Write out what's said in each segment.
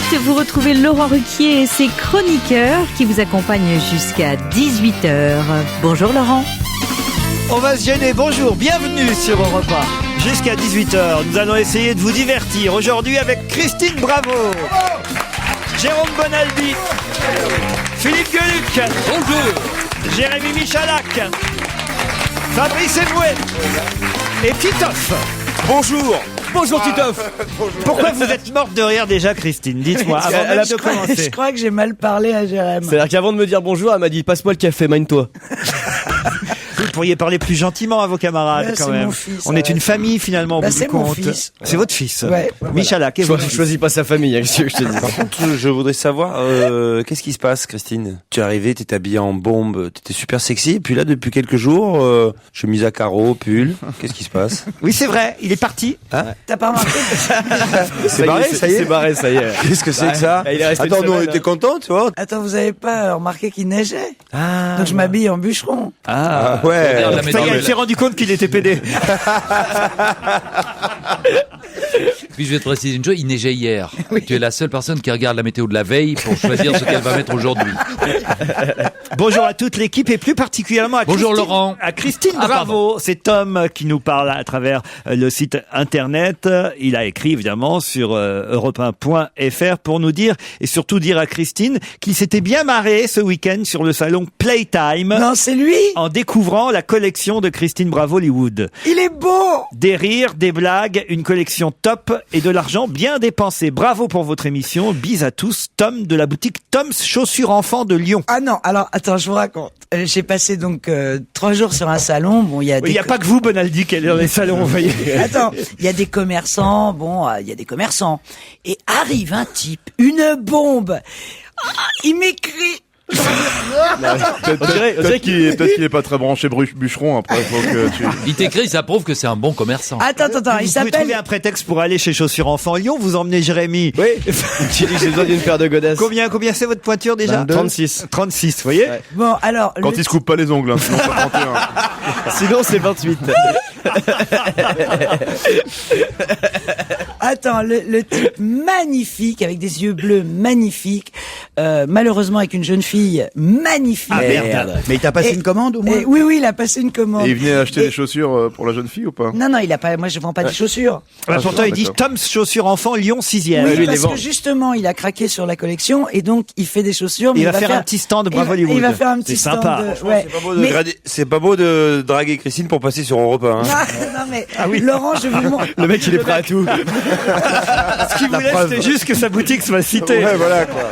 suite, vous retrouvez Laurent Ruquier et ses chroniqueurs qui vous accompagnent jusqu'à 18h. Bonjour Laurent. On va se gêner, bonjour, bienvenue sur Europe 1. Jusqu'à 18h, nous allons essayer de vous divertir. Aujourd'hui avec Christine Bravo, Jérôme Bonaldi, Philippe Gueluc, bonjour, Jérémy Michalak, Fabrice Eboué et Titoff. Bonjour. Bonjour Titoff. Pourquoi vous êtes morte de rire déjà, Christine? Dites-moi, avant même de commencer. Je crois que j'ai mal parlé à Jérémy. C'est-à-dire qu'avant de me dire bonjour, elle m'a dit passe-moi le café, mine-toi. Vous pourriez parler plus gentiment à vos camarades, Là, quand c'est même. mon fils, On est une famille, finalement, au bout du c'est mon compte. fils. C'est votre fils. Ouais, Michalak, et Je votre choisis pas sa famille, hein, qu'est-ce que je te dis. Par contre, je voudrais savoir, qu'est-ce qui se passe, Christine? Tu es arrivée, t'étais habillée en bombe, t'étais super sexy, et puis là, depuis quelques jours, chemise à carreaux, pull, qu'est-ce qui se passe? Oui, c'est vrai, il est parti. T'as pas remarqué? C'est barré, ça y est? C'est barré, ça y est. Qu'est-ce que c'est que ça? Il est resté Attends, une nous, on semaine, était contents, tu vois? Attends, vous avez pas remarqué qu'il neigeait? Ah, Donc je m'habille en bûcheron. Ah, ouais. Ça y est, elle s'est rendu compte qu'il était pédé. Puis je vais te préciser une chose, il neigeait hier. Tu es la seule personne qui regarde la météo de la veille pour choisir ce qu'elle va mettre aujourd'hui. Bonjour à toute l'équipe et plus particulièrement à Bonjour, Christine, Laurent. à Christine Ah, Bravo. C'est Tom qui nous parle à travers le site internet. Il a écrit évidemment sur europe1.fr pour nous dire et surtout dire à Christine qu'il s'était bien marré ce week-end sur le salon Playtime Non, c'est lui. en découvrant la collection de Christine Bravo Hollywood. Il est beau. Des rires, des blagues, une collection top et de l'argent bien dépensé. Bravo pour votre émission. Bis à tous. Tom de la boutique Tom's Chaussures Enfants de Lyon. Ah non, alors attends, je vous raconte. J'ai passé donc 3 jours sur un salon. Bon, il y a Il des n'y a pas que vous, Bonaldi, qui est dans les salons, vous voyez. Attends, il y a des commerçants. Bon, il y a des commerçants. Et arrive un type, une bombe. Ah, il m'écrit. Peut-être qu'il est pas très branché bûcheron après. Faut que tu... Il t'écrit, ça prouve que c'est un bon commerçant. Attends, il Vous pouvez trouver s'appelle. un prétexte pour aller chez Chaussures Enfants Lyon. Vous emmenez Jérémy. Oui. Tu dis que j'ai besoin d'une paire de godasses. Combien c'est votre pointure déjà? 36. 36, vous voyez? Ouais. Bon, alors. Quand il se coupe pas les ongles, hein, sinon pas 31. Sinon, c'est 28. Attends, le type magnifique, avec des yeux bleus magnifiques, malheureusement avec une jeune fille magnifique. Ah, merde. Mais il t'a passé une commande au moins? Oui, il a passé une commande. Et il venait acheter des chaussures pour la jeune fille ou pas? Non, il a pas. Moi, je vends pas des chaussures. Pourtant, il dit d'accord. Tom's Chaussures Enfants Lyon 6e. Oui, lui, il les parce vend. que justement, il a craqué sur la collection et donc il fait des chaussures. Mais Il va faire un petit stand de Bravo Hollywood. Il va faire un petit C'est stand. sympa. Ouais. C'est pas beau de draguer Christine pour passer sur Europe 1, hein. Non mais Laurent, je vous montre. Le mec, il est prêt à tout. Ce qu'il voulait, c'était juste que sa boutique soit citée. Ouais, voilà, quoi.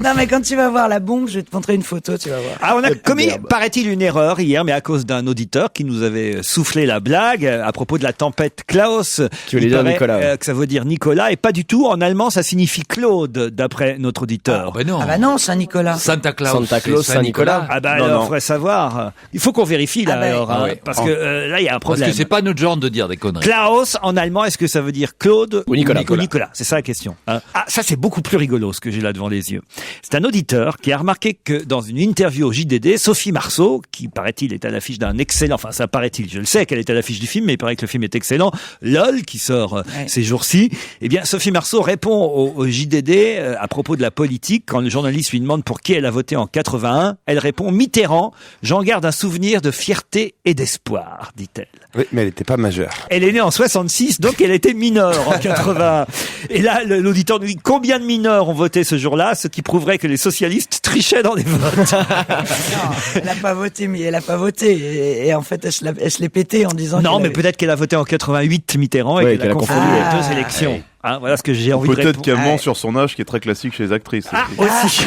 Non mais quand tu vas voir la bombe, je vais te montrer une photo, tu vas voir. Ah, on a commis, paraît-il, une erreur hier, mais à cause d'un auditeur qui nous avait soufflé la blague à propos de la tempête Klaus. Qui voulait Il dire paraît, Nicolas, ouais. que ça veut dire Nicolas, et pas du tout. En allemand, ça signifie Claude, d'après notre auditeur. Ben non. Ah bah non, Saint-Nicolas. Santa Claus, Santa Claus, c'est Saint-Nicolas. Ah bah Non, alors, non. faudrait savoir. Il faut qu'on vérifie là Ah bah, alors, hein, ah oui. parce que là il y a un Parce problème. que c'est pas notre genre de dire des conneries. Klaus en allemand, est-ce que ça veut dire Claude Ou Nicolas. Nicolas, c'est ça la question. Hein. Ah, ça c'est beaucoup plus rigolo ce que j'ai là devant les yeux. C'est un auditeur qui a remarqué que dans une interview au JDD, Sophie Marceau, qui paraît-il est à l'affiche d'un excellent, enfin ça paraît-il, je le sais qu'elle est à l'affiche du film, mais il paraît que le film est excellent, LOL, qui sort ces jours-ci, eh bien Sophie Marceau répond au JDD à propos de la politique, quand le journaliste lui demande pour qui elle a voté en 81, elle répond Mitterrand, j'en garde un souvenir de fierté et d'espoir, dit-elle. Oui, mais elle était pas majeure. Elle est née en 66, donc elle était mineure en 80. Et là, l'auditeur nous dit combien de mineurs ont voté ce jour-là, ce qui prouverait que les socialistes trichaient dans les votes. Non, elle a pas voté, mais elle a pas voté. Et en fait, elle se l'est pété en disant. Non, qu'elle mais avait- peut-être qu'elle a voté en 88 Mitterrand et Oui, qu'elle a confondu les Ah, deux élections. ouais. Hein, voilà ce que j'ai envie de Peut-être répondre. qu'elle ment sur son âge, qui est très classique chez les actrices. Ah, aussi.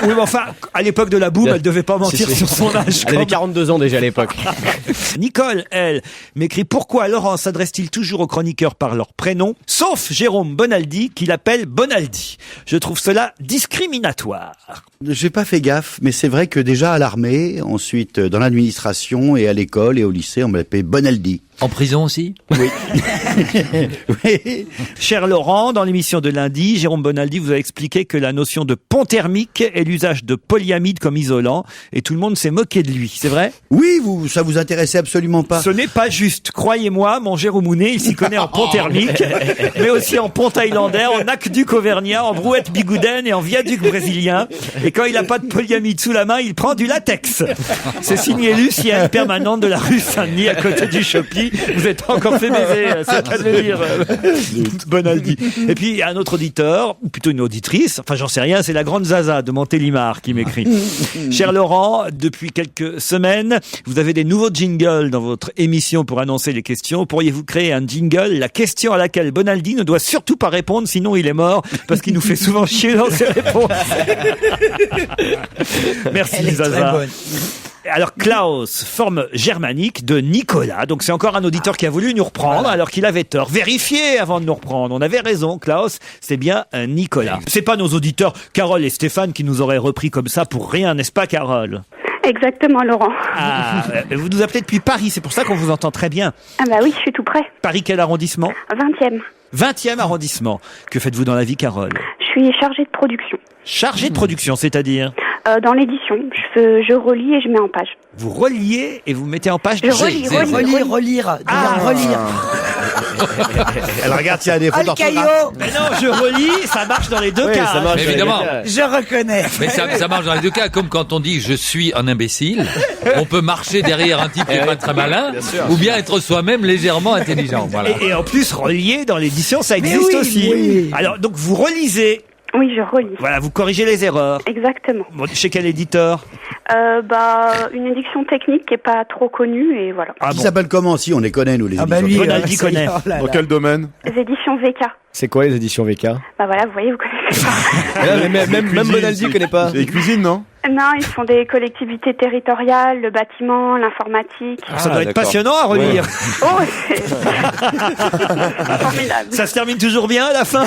Oui, mais enfin, à l'époque de la boum, elle devait pas mentir Si. sur son âge. Elle avait quand 42 ans déjà à l'époque. Nicole, elle, m'écrit pourquoi Laurent s'adresse-t-il toujours aux chroniqueurs par leur prénom, sauf Jérôme Bonaldi, qui l'appelle Bonaldi. Je trouve cela discriminatoire. J'ai pas fait gaffe, mais c'est vrai que déjà à l'armée, ensuite dans l'administration et à l'école et au lycée, on m'appelait Bonaldi. En prison aussi? Oui. Cher Laurent, dans l'émission de lundi, Jérôme Bonaldi vous a expliqué que la notion de pont thermique est l'usage de polyamide comme isolant, et tout le monde s'est moqué de lui, c'est vrai? Oui, ça vous intéressait absolument pas. Ce n'est pas juste. Croyez-moi, mon Jérômounet, il s'y connaît en pont thermique, mais aussi en pont thaïlandais, en aqueduc auvergnat, en brouette bigoudaine et en viaduc brésilien. Et quand il n'a pas de polyamide sous la main, il prend du latex. C'est signé Lucienne, permanente de la rue Saint-Denis, à côté du Chopi. Vous êtes encore fait baiser, c'est le cas de le dire. Bonaldi. Et puis, il y a un autre auditeur, ou plutôt une auditrice, enfin j'en sais rien, c'est la grande Zaza de Montélimar qui m'écrit. Cher Laurent, depuis quelques semaines, vous avez des nouveaux jingles dans votre émission pour annoncer les questions. Pourriez-vous créer un jingle, la question à laquelle Bonaldi ne doit surtout pas répondre, sinon il est mort, parce qu'il nous fait souvent chier dans ses réponses. Merci Elle est très Zaza. bonne. Alors Klaus, forme germanique de Nicolas, donc c'est encore un auditeur qui a voulu nous reprendre alors qu'il avait tort. Vérifiez avant de nous reprendre, on avait raison Klaus, c'est bien un Nicolas. C'est pas nos auditeurs Carole et Stéphane qui nous auraient repris comme ça pour rien, n'est-ce pas Carole? Exactement, Laurent. Ah, vous nous appelez depuis Paris, c'est pour ça qu'on vous entend très bien. Ah bah oui, je suis tout près. Paris quel arrondissement? 20e. 20e arrondissement. Que faites-vous dans la vie Carole? Je suis chargée de production. Chargée de production, c'est-à-dire? Dans l'édition, je relis et je mets en page. Vous reliez et vous mettez en page. Je relis. Relire. Relire. Elle regarde s'il y a des Ah, fautes le d'orthographe. caillot. Mais non, je relis, ça marche dans les deux Oui, cas. ça marche. Mais évidemment. Je reconnais. Mais ça marche dans les deux cas, comme quand on dit je suis un imbécile, on peut marcher derrière un type qui est pas très malin, ou bien être soi-même légèrement intelligent. Voilà. Et en plus, relier dans l'édition, ça Mais existe oui, aussi. oui. Alors, donc vous relisez, Oui, je relis. voilà, vous corrigez les erreurs. Exactement. Bon, chez quel éditeur? Une édition technique qui est pas trop connue et voilà. Ah Qui bon. s'appelle comment? Si, on les connaît, nous, les Ah bah éditions. lui, Bonaldi ça y est, connaît. oh là Dans là. quel domaine? Les éditions VK. C'est quoi les éditions VK? Bah voilà, vous voyez, vous connaissez pas. Même Bonaldi connaît pas. C'est les cuisines, non? Non, ils font des collectivités territoriales, le bâtiment, l'informatique. Ça doit être d'accord. passionnant à relire. Oh, c'est formidable. Ça se termine toujours bien à la fin.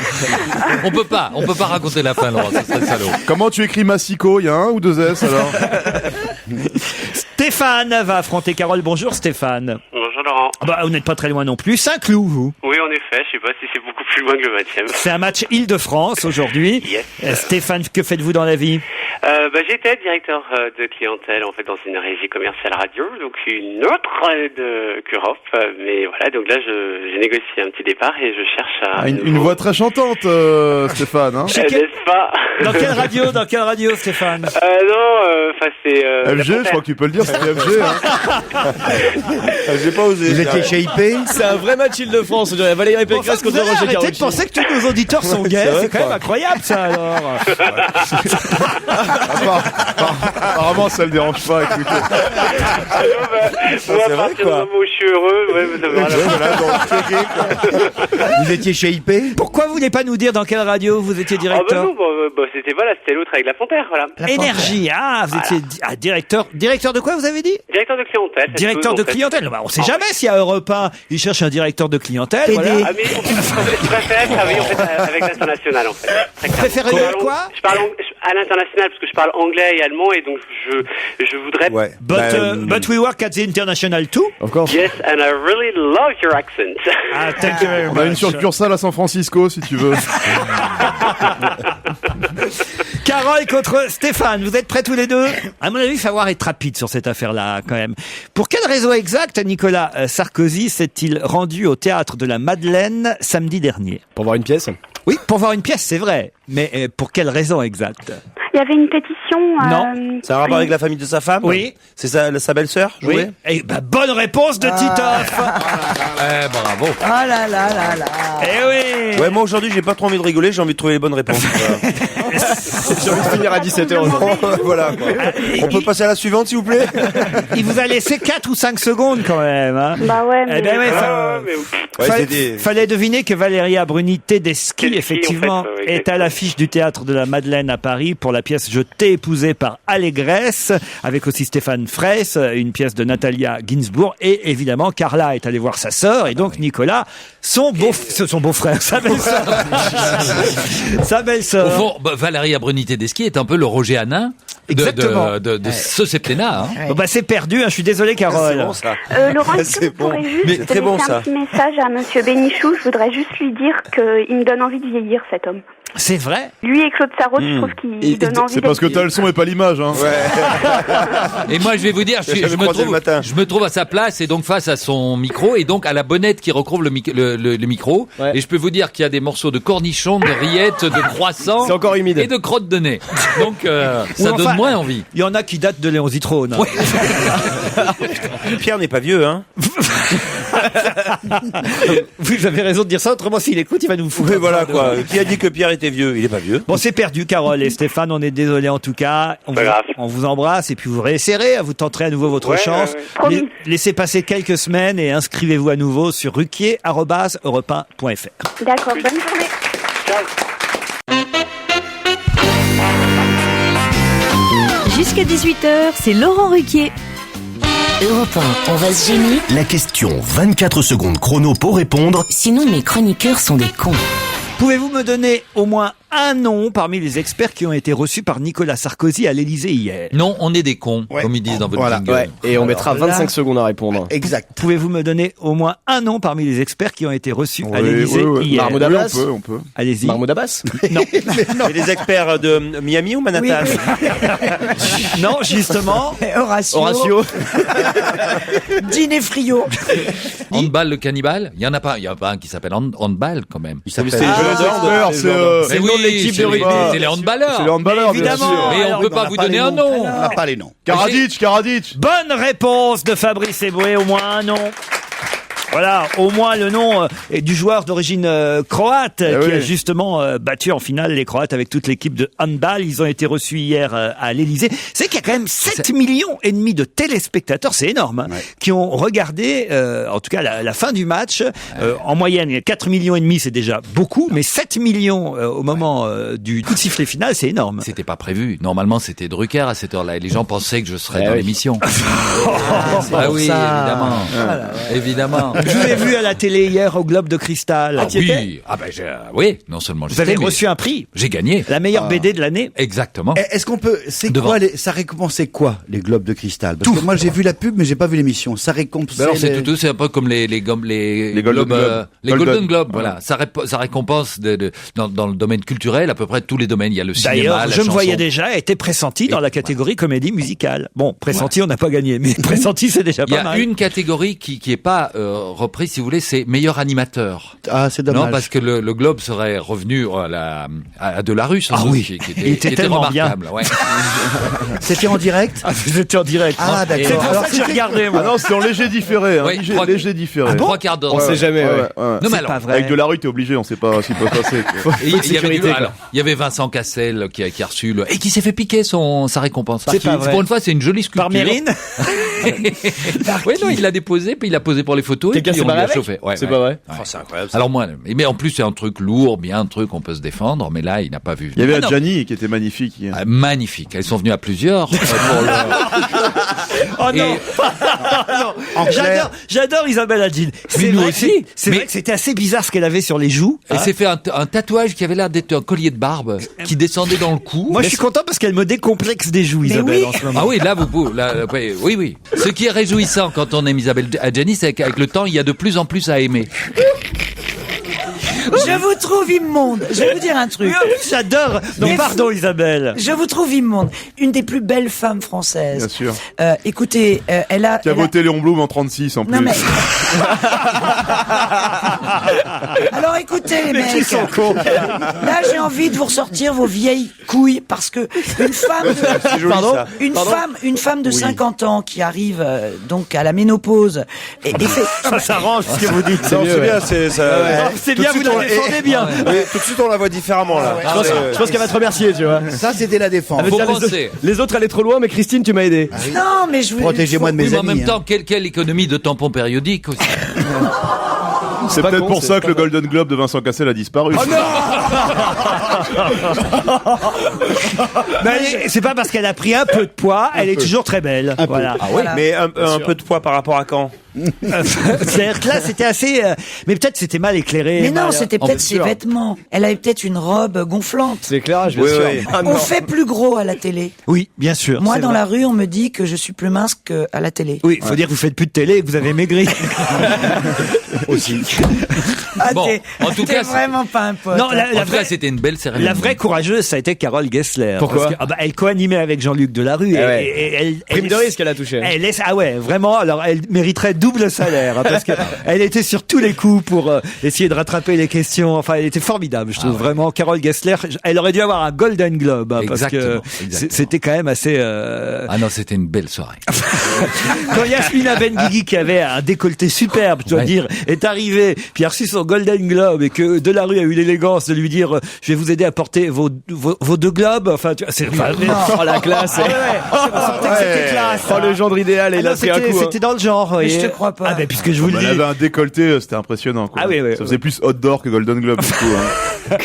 On peut pas raconter la fin, Laurent, ça serait salaud. Comment tu écris Massico? Il y a un ou deux S alors? Stéphane va affronter Carole. Bonjour Stéphane. Bonjour Laurent. Ah bah, vous n'êtes pas très loin non plus. Saint-Cloud, vous. Oui, en effet, je sais pas si c'est beaucoup plus loin que le 20e. C'est un match Île-de-France aujourd'hui. Yes. Stéphane, que faites-vous dans la vie? J'étais directeur de clientèle en fait dans une régie commerciale radio, donc une autre qu'Europe, mais voilà, donc là j'ai négocié un petit départ et je cherche à Une voix très chantante, Stéphane. Hein? n'est-ce pas? Dans quelle radio Stéphane? C'est FG, je crois que tu peux le dire, c'était FG. Hein. J'ai pas osé. Vous étiez chez IP? C'est un vrai match Île-de-France, on dirait Valérie Pécresse Vous contre allez Roger arrêter de Carucci. penser que tous nos auditeurs sont gays, C'est vrai, c'est quand même quoi. incroyable ça alors. Apparemment, ça le dérange pas, écoutez. moi, à partir du moment où je suis heureux, ouais, vous avez Vous étiez chez IP? Pourquoi vous voulez pas nous dire dans quelle radio vous étiez directeur? c'était l'autre avec la Fontaine, voilà. Énergie, vous étiez directeur de quoi vous avez dit? Directeur de clientèle. Directeur de clientèle. Bah, on sait jamais si à Europe 1, ils cherchent un directeur de clientèle. Voilà. Ah mais je préfère travailler en fait avec l'international en fait. Très clairement. Préférez quoi? Je parle à l'international parce que je parle anglais et allemand et donc je voudrais. Ouais. But we work at the international too. Of course. Yes, and I really love your accent. Ah, thank you very On a une much. succursale à San Francisco, si tu veux. Carole contre Stéphane, vous êtes prêts tous les deux? À mon avis, il va falloir être rapide sur cette affaire-là, quand même. Pour quelle raison exacte Nicolas Sarkozy s'est-il rendu au théâtre de la Madeleine samedi dernier? Pour voir une pièce? Oui, pour voir une pièce, c'est vrai. Mais pour quelle raison exacte? Il y avait une pétition. Non. Ça a un rapport avec la famille de sa femme? Oui. C'est sa belle-sœur? Oui. Et bonne réponse de Titoff. Bravo. Ah là là là là. Eh oui. Ouais, moi aujourd'hui, j'ai pas trop envie de rigoler, j'ai envie de trouver les bonnes réponses. J'ai envie de finir à 17h. Voilà, quoi. On peut passer à la suivante, s'il vous plaît? Il vous a laissé 4 ou 5 secondes quand même. Hein. Bah ouais, mais... Eh ben ouais, Ouais, fallait deviner que Valéria Bruni Tedeschi, Tedeschi, effectivement, en fait, est à exactement. l'affiche du théâtre de la Madeleine à Paris pour la pièce Je t'ai épousé par Allégresse, avec aussi Stéphane Fraisse, une pièce de Natalia Ginsburg, et évidemment Carla est allée voir sa sœur, et donc Nicolas, son beau-frère, sa belle-sœur. Sa Au belle-sœur. fond, Valérie Bruni Tedeschi est un peu le Roger Hanin Exactement. de ce septennat. Hein. Bon, bah, c'est perdu, hein. Je suis désolé, Carole. C'est bon, ça. Laurent, est-ce que C'est vous pourrez bon. juste Mais très bon, laisser ça. un petit message à Monsieur Bénichou? Je voudrais juste lui dire qu'il me donne envie de vieillir, cet homme. C'est vrai? Lui et Claude Sarraute, je trouve qu'il donne envie. C'est parce que t'as le son et pas l'image, hein. Et moi, je vais vous dire, je me trouve à sa place et donc face à son micro et donc à la bonnette qui recouvre le micro. Ouais. Et je peux vous dire qu'il y a des morceaux de cornichons, de rillettes, de croissants. C'est encore humide. Et de crottes de nez. Donc, ça donne moins envie. Il y en a qui datent de Léon Zitrone. Hein. Pierre n'est pas vieux, hein. Vous avez raison de dire ça, autrement s'il écoute, il va nous foutre. Oui, voilà, quoi. Qui a dit que Pierre était vieux? Il est pas vieux. Bon, c'est perdu, Carole et Stéphane, on est désolé en tout cas. On vous embrasse et puis vous réessayerez, vous tenterez à nouveau votre chance. Laissez passer quelques semaines et inscrivez-vous à nouveau sur ruquier@europe1.fr. D'accord, bonne journée. Jusqu'à 18h, c'est Laurent Ruquier. Europe 1, on va se gêner. La question 24 secondes chrono pour répondre. Sinon, mes chroniqueurs sont des cons. Pouvez-vous me donner au moins un nom parmi les experts qui ont été reçus par Nicolas Sarkozy à l'Élysée hier? Non, on est des cons, comme ils disent dans votre jingle. Ouais. Et on mettra 25 secondes à répondre. Exact. Pouvez-vous me donner au moins un nom parmi les experts qui ont été reçus à l'Élysée hier? Mahmoud Abbas. Oui, on peut. Allez-y. Mahmoud Abbas. Non. Et les experts de Miami ou Manhattan? Non, justement. Horatio. Dîner Frio. Handball le cannibale. Il y en a pas un qui s'appelle handball quand même. Il s'appelle C'est le nom de l'équipe de rugby. C'est les handballeurs. C'est les handballeurs, bien Évidemment. sûr. Mais on peut pas vous donner un nom. On n'a pas les noms. Karadzic. Bonne réponse de Fabrice Eboué, au moins un nom. Voilà, au moins le nom du joueur d'origine croate qui a justement battu en finale les Croates avec toute l'équipe de handball. Ils ont été reçus hier à l'Élysée. C'est qu'il y a quand même 7 millions et demi de téléspectateurs, c'est énorme, hein, qui ont regardé en tout cas la fin du match. En moyenne, 4 millions et demi, c'est déjà beaucoup, mais 7 millions au moment du coup de sifflet final, c'est énorme. C'était pas prévu. Normalement, c'était Drucker à cette heure-là et les gens pensaient que je serais dans l'émission. Ah oui, évidemment. Évidemment. Je vous ai vu à la télé hier au Globe de Cristal. Oui, oui, non seulement vous avez reçu un prix. J'ai gagné. La meilleure BD de l'année. Exactement. Est-ce qu'on peut, ça récompensait quoi, les Globes de Cristal? Parce que moi, j'ai vu la pub, mais j'ai pas vu l'émission. Ça récompensait. Alors c'est tout, c'est un peu comme les Golden Globes, voilà. Ça récompense dans le domaine culturel, à peu près tous les domaines. Il y a le cinéma, D'ailleurs, la je chanson. me voyais déjà été pressenti dans la catégorie comédie musicale. Bon, pressenti, on n'a pas gagné, mais pressenti, c'est déjà pas mal. Il y a une catégorie qui est pas reprise, si vous voulez, c'est meilleur animateur. Ah, c'est dommage. Non, parce que le Globe serait revenu à Delarue, qui était tellement remarquable. Ouais. C'était en direct? C'était en direct. Ah, d'accord. C'est pour ça que j'ai regardé, moi. Ah non, c'était en léger différé, hein. Ouais, léger différé. Trois quarts d'heure. On sait jamais. Ouais. Non, mais alors, pas vrai. Avec Delarue, t'es obligé, on sait pas ce qui peut passer. quoi. Et il y avait Vincent Cassel qui a reçu et qui s'est fait piquer sa récompense. C'est pas vrai. Pour une fois, c'est une jolie sculpture. Par Mérine? Oui, non, il l'a déposé, puis il l'a posé pour les photos. Quelqu'un et puis s'est on lui barré a avec chauffé. Ouais, c'est pas vrai. Oh, c'est incroyable. Alors moi, mais en plus c'est un truc lourd, bien un truc on peut se défendre, mais là il n'a pas vu. Il y avait Ah, non. Adjani qui était magnifique. Ah, magnifique. Elles sont venues à plusieurs. Pour Oh non, Et- J'adore Isabelle Adjid. Mais nous aussi. C'est vrai que c'était assez bizarre ce qu'elle avait sur les joues. Elle s'est fait un tatouage qui avait l'air d'être un collier de barbe qui descendait dans le cou. Moi, je suis content parce qu'elle me décomplexe des joues, Isabelle, en ce moment. Ah oui, là vous pouvez. Oui. Ce qui est réjouissant quand on aime Isabelle Adjani, c'est qu'avec le temps, il y a de plus en plus à aimer. Je vous trouve immonde. Je vais vous dire un truc. J'adore. Non, Mais pardon, Isabelle. Je vous trouve immonde. Une des plus belles femmes françaises. Bien sûr. Écoutez, elle a... Qui a voté Léon Blum en 36 en plus. Non mais... Alors écoutez les mecs, là j'ai envie de vous ressortir vos vieilles couilles parce que une femme de, une femme de 50 ans qui arrive donc à la ménopause et fait... Ça s'arrange ce que vous dites. C'est bien, c'est ça. C'est bien, vous la défendez bien. Oui, tout de suite, on la voit différemment, là. Je pense qu'elle va te remercier, tu vois. Ça, c'était la défense. Elle veut dire, les autres allaient trop loin, mais Christine, tu m'as aidé. Non mais je veux... Protégez-moi de mes Oui, mais en amis. même temps, quelle économie de tampons périodiques aussi. C'est pas peut-être con, pour c'est ça que pas le Golden Globe de Vincent Cassel a disparu. Oh non. Mais c'est pas parce qu'elle a pris un peu de poids, elle est toujours très belle. Voilà. Ah oui, mais un peu de poids par rapport à quand? C'est-à-dire que là, c'était assez... mais peut-être c'était mal éclairé. Mais non, mal- c'était peut-être ses vêtements. Elle avait peut-être une robe gonflante. C'est l'éclairage, bien sûr. Ah, On fait plus gros à la télé. Oui, bien sûr. Moi, c'est dans vrai. la rue, on me dit que je suis plus mince qu'à la télé. Oui, il faut dire que vous faites plus de télé et que vous avez maigri. Aussi. Ah, Bon, en tout t'es cas, vraiment pas un pote. Non, hein. la En tout cas, vraie- c'était une belle cérémonie. La vraie courageuse, ça a été Carole Gessler. Pourquoi Parce que, elle co-animait avec Jean-Luc Delarue. Ah ouais. Et elle, Prime de risque, elle a touché. Ah ouais, vraiment. Alors, elle mériterait double salaire, hein, parce que elle était sur tous les coups pour essayer de rattraper les questions. Enfin, elle était formidable, je trouve. Vraiment, Carole Gessler, elle aurait dû avoir un Golden Globe, hein, parce que c'était quand même assez... Ah non, c'était une belle soirée. Quand Yasmina Benguigui, qui avait un décolleté superbe, je dois dire, est arrivée, puis a reçu son Golden Globe, et que Delarue a eu l'élégance de lui dire, je vais vous aider à porter vos deux globes. Enfin, tu vois, c'est Oh, la classe. c'était classe. Oh, le genre idéal, et Ah il a non, pris un coup. c'était dans le genre. Mais voyez. je te crois pas. Ah ben, puisque je vous le Elle dis. avait un décolleté, c'était impressionnant. Quoi. Ah oui, oui, ça faisait plus Hot d'or que Golden Globe du coup. Hein.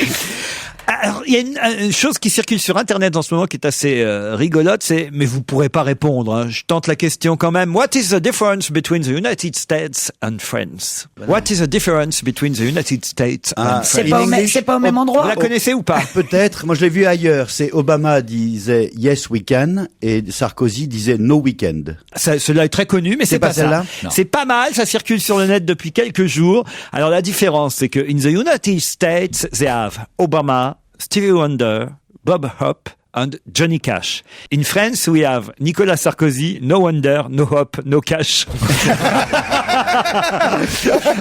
Alors, il y a une chose qui circule sur Internet en ce moment qui est assez rigolote, mais vous pourrez pas répondre. Hein. Je tente la question quand même. What is the difference between the United States and France? What is the difference between the United States and France? C'est pas au même endroit. Vous la connaissez ou pas? Peut-être. Moi, je l'ai vu ailleurs. C'est Obama disait yes we can et Sarkozy disait no weekend. Cela est très connu, mais c'est pas ça. celle-là. C'est pas mal, ça circule sur le net depuis quelques jours. Alors la différence, c'est que in the United States, they have Obama, Stevie Wonder, Bob Hope, and Johnny Cash. In France, we have Nicolas Sarkozy, No Wonder, No Hope, No Cash.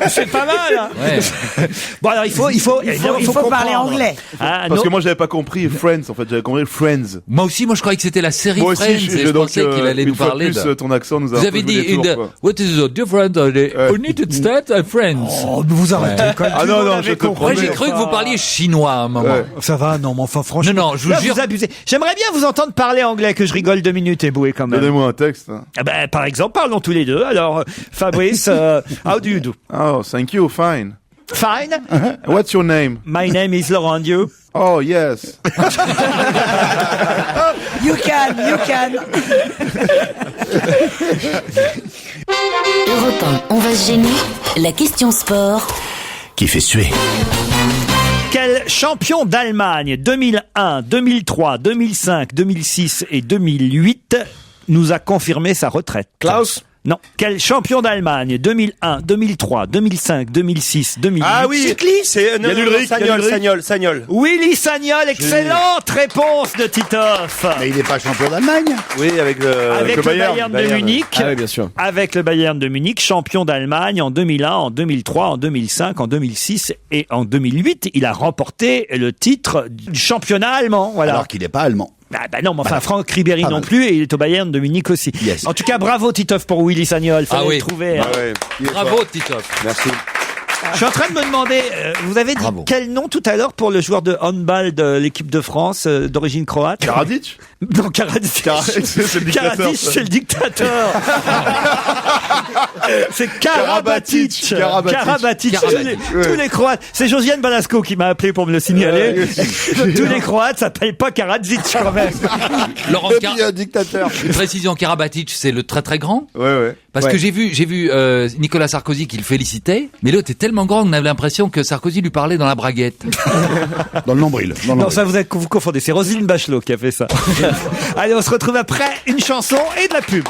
C'est pas mal, hein? Ouais. Bon, alors il faut parler comprendre. anglais. Ah, Parce no- que moi j'avais pas compris Friends, en fait j'avais compris Friends. Moi aussi, je croyais que c'était la série Moi Friends, aussi, et je pensais qu'il allait une nous fois parler plus, de... ton accent nous a Vous un avez peu dit, joué des in tours, the, quoi. what is the difference of the United States and France? Oh, mais vous arrêtez. Ouais. Quand Ah tout le non, monde non, avait je te compris. Moi, promets. j'ai cru que vous parliez chinois à un moment. Ouais. Ça va, non, mais enfin, franchement. Non, je vous là, jure. vous abusez. J'aimerais bien vous entendre parler anglais, que je rigole 2 minutes et boué quand même. Donnez-moi un texte. Hein. Ah ben, par exemple, parlons tous les deux. Alors, Fabrice, how do you do? Oh, thank you, fine. Fine. What's your name? My name is Laurent and you. Oh, yes. You can. Europe 1, on va se gêner. La question sport. Qui fait suer. Quel champion d'Allemagne 2001, 2003, 2005, 2006 et 2008 nous a confirmé sa retraite? Klaus? Non. Quel champion d'Allemagne 2001, 2003, 2005, 2006, 2008 Ah oui, c'est Il y a l'Ulrich, Sagnol. Willy Sagnol, excellente réponse de Titoff. Mais il n'est pas champion d'Allemagne. Oui, avec Avec le Bayern de Munich. Ah oui, bien sûr. Avec le Bayern de Munich, champion d'Allemagne en 2001, en 2003, en 2005, en 2006 et en 2008. Il a remporté le titre du championnat allemand. Voilà. Alors qu'il n'est pas allemand. Ah bah non, mais enfin, Franck Ribéry Pas non mal. plus, et il est au Bayern de Munich aussi. Yes. En tout cas, bravo Titoff pour Willy Sagnol. Fallait Ah oui. le trouver. hein. Ouais. Bravo, Titoff. Merci. Je suis en train de me demander, vous avez dit Bravo. quel nom tout à l'heure pour le joueur de handball de l'équipe de France d'origine croate? Karadzic? Non, Karadzic. C'est le dictateur. Karadzic, ça. c'est le dictateur. C'est Karabatic. Karabatic. Karabatic. Karabatic. Tous les Croates. C'est Josiane Balasco qui m'a appelé pour me le signaler. Tous les Croates s'appellent pas Karadzic quand même. Laurent Il y a un dictateur. Une précision, Karabatic, c'est le très très grand. Ouais. Parce Ouais. que j'ai vu Nicolas Sarkozy qui le félicitait, mais l'autre est tellement grand qu'on avait l'impression que Sarkozy lui parlait dans la braguette. Dans le nombril. Dans le Non, nombril. ça vous confondez. C'est Roselyne Bachelot qui a fait ça. Allez, on se retrouve après une chanson et de la pub.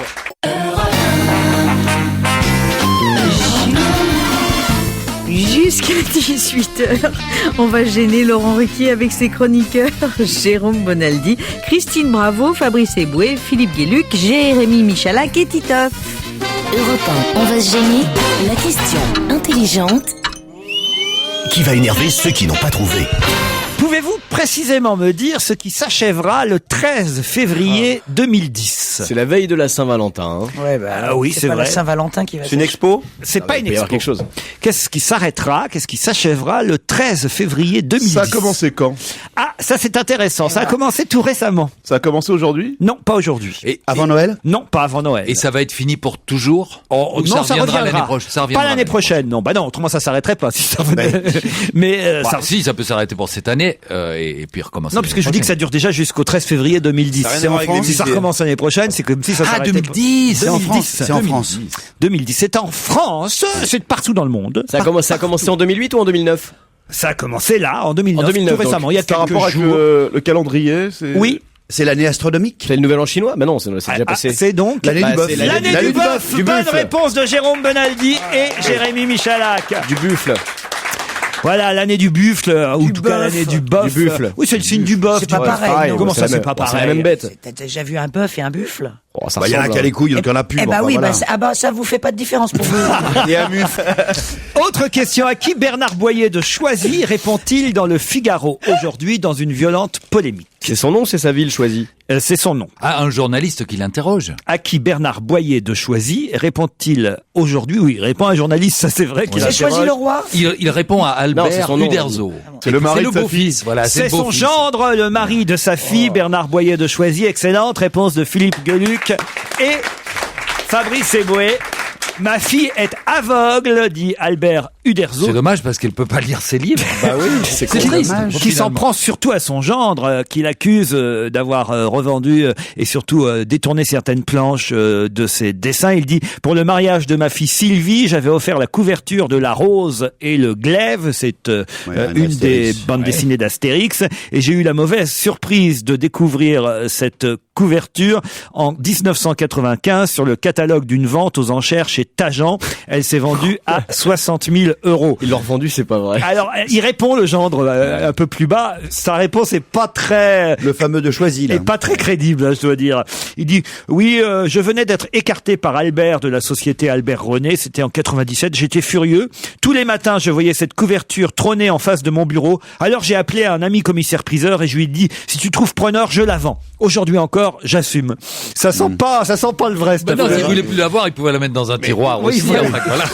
Jusqu'à 18h, on va gêner Laurent Ruquier avec ses chroniqueurs Jérôme Bonaldi, Christine Bravo, Fabrice Eboué, Philippe Gueluc, Jérémy Michalak et Titoff. Europe 1, on va se gêner. La question intelligente. Qui va énerver ceux qui n'ont pas trouvé. Pouvez-vous précisément me dire ce qui s'achèvera le 13 février 2010? C'est la veille de la Saint-Valentin. Hein. Ouais, bah, Ah oui, c'est pas vrai. la Saint-Valentin qui va. C'est une expo? C'est pas Il une peut y avoir expo. quelque chose. Qu'est-ce qui s'arrêtera, qu'est-ce qui s'achèvera le 13 février 2010? Ça a commencé quand? Ah, ça c'est intéressant. Ça a commencé tout récemment. Ça a commencé aujourd'hui? Non, pas aujourd'hui. Et, Avant Noël? Non, pas avant Noël. et ça va être fini pour toujours? Ou non, ça reviendra l'année prochaine? Pas l'année prochaine. Non, bah non. Autrement, ça s'arrêterait pas. Si ça revenait. Mais Bah, ça. si, ça peut s'arrêter pour cette année mai et puis recommencer. Non, puisque je vous dis que ça dure déjà jusqu'au 13 février 2010. Ça a rien C'est à en voir avec France. Si ça 2010. recommence l'année prochaine, c'est comme si ça s'arrêtait. 2010. C'est en France. C'est en France. 2010. C'est en France. C'est partout dans le monde. Ça a commencé en 2008 ou en 2009? Ça a commencé là, en 2009. En 2009, tout récemment, il y a C'est un quelques rapport avec jours. le calendrier. C'est... Oui. C'est l'année astronomique. C'est le nouvel an chinois? Mais non, c'est déjà passé. C'est donc L'année du bœuf. c'est l'année du bœuf. Bonne réponse de Jérôme Bonaldi et Jérémy Michalak. Du buffle. Voilà, l'année du buffle, ou en tout cas bœuf. l'année du bœuf. Du buffle. Oui, c'est le signe du bœuf. C'est pas pareil, non. Comment c'est ça, la c'est même- pas c'est pareil? la même bête. T'as déjà vu un bœuf et un buffle? Oh, ça Il y en a ressemble, qui a les couilles, donc il y en a plus. Eh bon, bah enfin, oui, voilà. ça vous fait pas de différence pour vous. Et un muf. Autre question, à qui Bernard Boyer de Choisy répond-il dans le Figaro aujourd'hui dans une violente polémique? C'est son nom, c'est sa ville choisie. C'est son nom. Ah, un journaliste qui l'interroge. À qui Bernard Boyer de Choisy répond-il aujourd'hui? Oui, il répond à un journaliste, ça c'est vrai qu'il J'ai choisi le roi. Il répond à Non, c'est Albert son nom. Uderzo. C'est le mari C'est de le sa fille. beau-fils, voilà. C'est le son beau-fils. gendre, le mari de sa fille, Bernard Boyer de Choisy. Excellente réponse de Philippe Gueluc et Fabrice Eboué. Ma fille est aveugle, dit Albert Uderzo. C'est dommage parce qu'elle peut pas lire ses livres. Bah oui, c'est C'est triste. Qui s'en prend surtout à son gendre, qui l'accuse d'avoir revendu et surtout détourné certaines planches de ses dessins. Il dit: pour le mariage de ma fille Sylvie, j'avais offert la couverture de La Rose et le Glaive, c'est une des bandes dessinées d'Astérix, et j'ai eu la mauvaise surprise de découvrir cette couverture en 1995 sur le catalogue d'une vente aux enchères chez Tajan. Elle s'est vendue à 60 000 €. Ils l'ont revendu, c'est pas vrai. Alors, il répond, le gendre, un peu plus bas. Sa réponse est pas très... Le fameux de Choisy, là. est pas très crédible, hein, je dois dire. Il dit: oui, je venais d'être écarté par Albert de la société Albert René. C'était en 97. J'étais furieux. Tous les matins, je voyais cette couverture trôner en face de mon bureau. Alors, j'ai appelé un ami commissaire-priseur et je lui ai dit: si tu trouves preneur, je la vends. Aujourd'hui encore, j'assume. Ça sent pas le vrai, cette Bah non, affaire. s'il voulait plus l'avoir, il pouvait la mettre dans un tiroir oui, aussi. voilà. Enfin, voilà.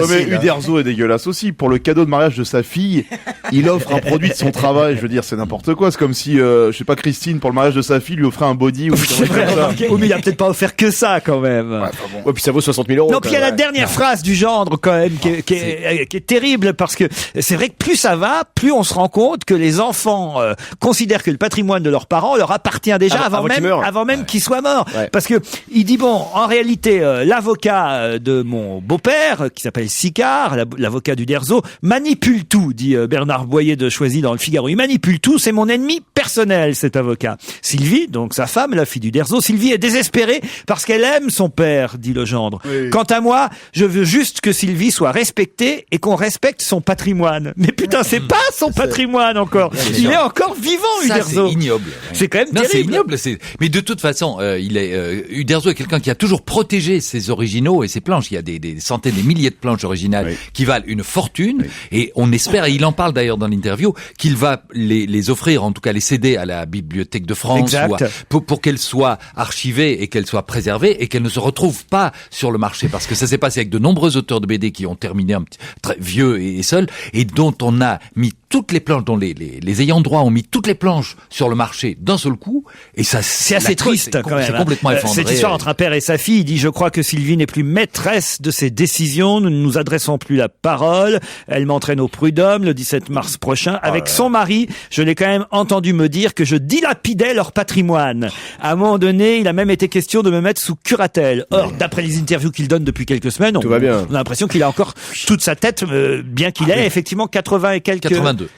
Ouais, mais Uderzo est dégueulasse aussi. Pour le cadeau de mariage de sa fille, il offre un produit de son travail. Je veux dire, c'est n'importe quoi. C'est comme si, je sais pas, Christine, pour le mariage de sa fille, lui offrait un body ou une C'est connerie vrai, comme ça. remarquez. Oui, mais il a peut-être pas offert que ça, quand même. Ouais, puis ça vaut 60 000 €. Non, puis il y a la dernière phrase du gendre quand même qui est terrible, parce que c'est vrai que plus ça va, plus on se rend compte que les enfants considèrent que le patrimoine de leurs parents leur appartient déjà avant même qu'ils soient morts. Ouais. Parce que il dit: bon, en réalité, l'avocat de mon beau-père, qui s'appelle Sicard, l'avocat d'Uderzo, manipule tout, dit Bernard Boyer de Choisy dans le Figaro. Il manipule tout, c'est mon ennemi personnel, cet avocat. Sylvie, donc sa femme, la fille d'Uderzo, Sylvie est désespérée parce qu'elle aime son père, dit le gendre. Oui. Quant à moi, je veux juste que Sylvie soit respectée et qu'on respecte son patrimoine. Mais putain, c'est pas son patrimoine encore. Il est encore vivant, Ça, Uderzo. c'est ignoble. C'est quand même Non, c'est terrible. ignoble. Mais de toute façon, Uderzo est quelqu'un qui a toujours protégé ses originaux et ses planches. Il y a des centaines, des milliers de planches originales qui valent une fortune. Et on espère, et il en parle d'ailleurs dans l'interview, qu'il va les offrir, en tout cas les céder à la Bibliothèque de France, Exact. ou pour qu'elles soient archivées et qu'elles soient préservées et qu'elles ne se retrouvent pas sur le marché. Parce que ça s'est passé avec de nombreux auteurs de BD qui ont terminé très vieux et seuls, et dont on a mis toutes les planches, dont les ayants droit ont mis toutes les planches sur le marché d'un seul coup, et ça, C'est assez triste quand même. C'est complètement effondré. Cette histoire entre un père et sa fille, il dit: je crois que Sylvie n'est plus maîtresse de ses décisions, nous ne nous adressons plus la parole, elle m'entraîne au prud'homme le 17 mars prochain. Avec son mari, je l'ai quand même entendu me dire que je dilapidais leur patrimoine. À un moment donné, il a même été question de me mettre sous curatelle. Or, d'après les interviews qu'il donne depuis quelques semaines, Tout va bien. on a l'impression qu'il a encore toute sa tête, bien qu'il ait effectivement 80 et quelques...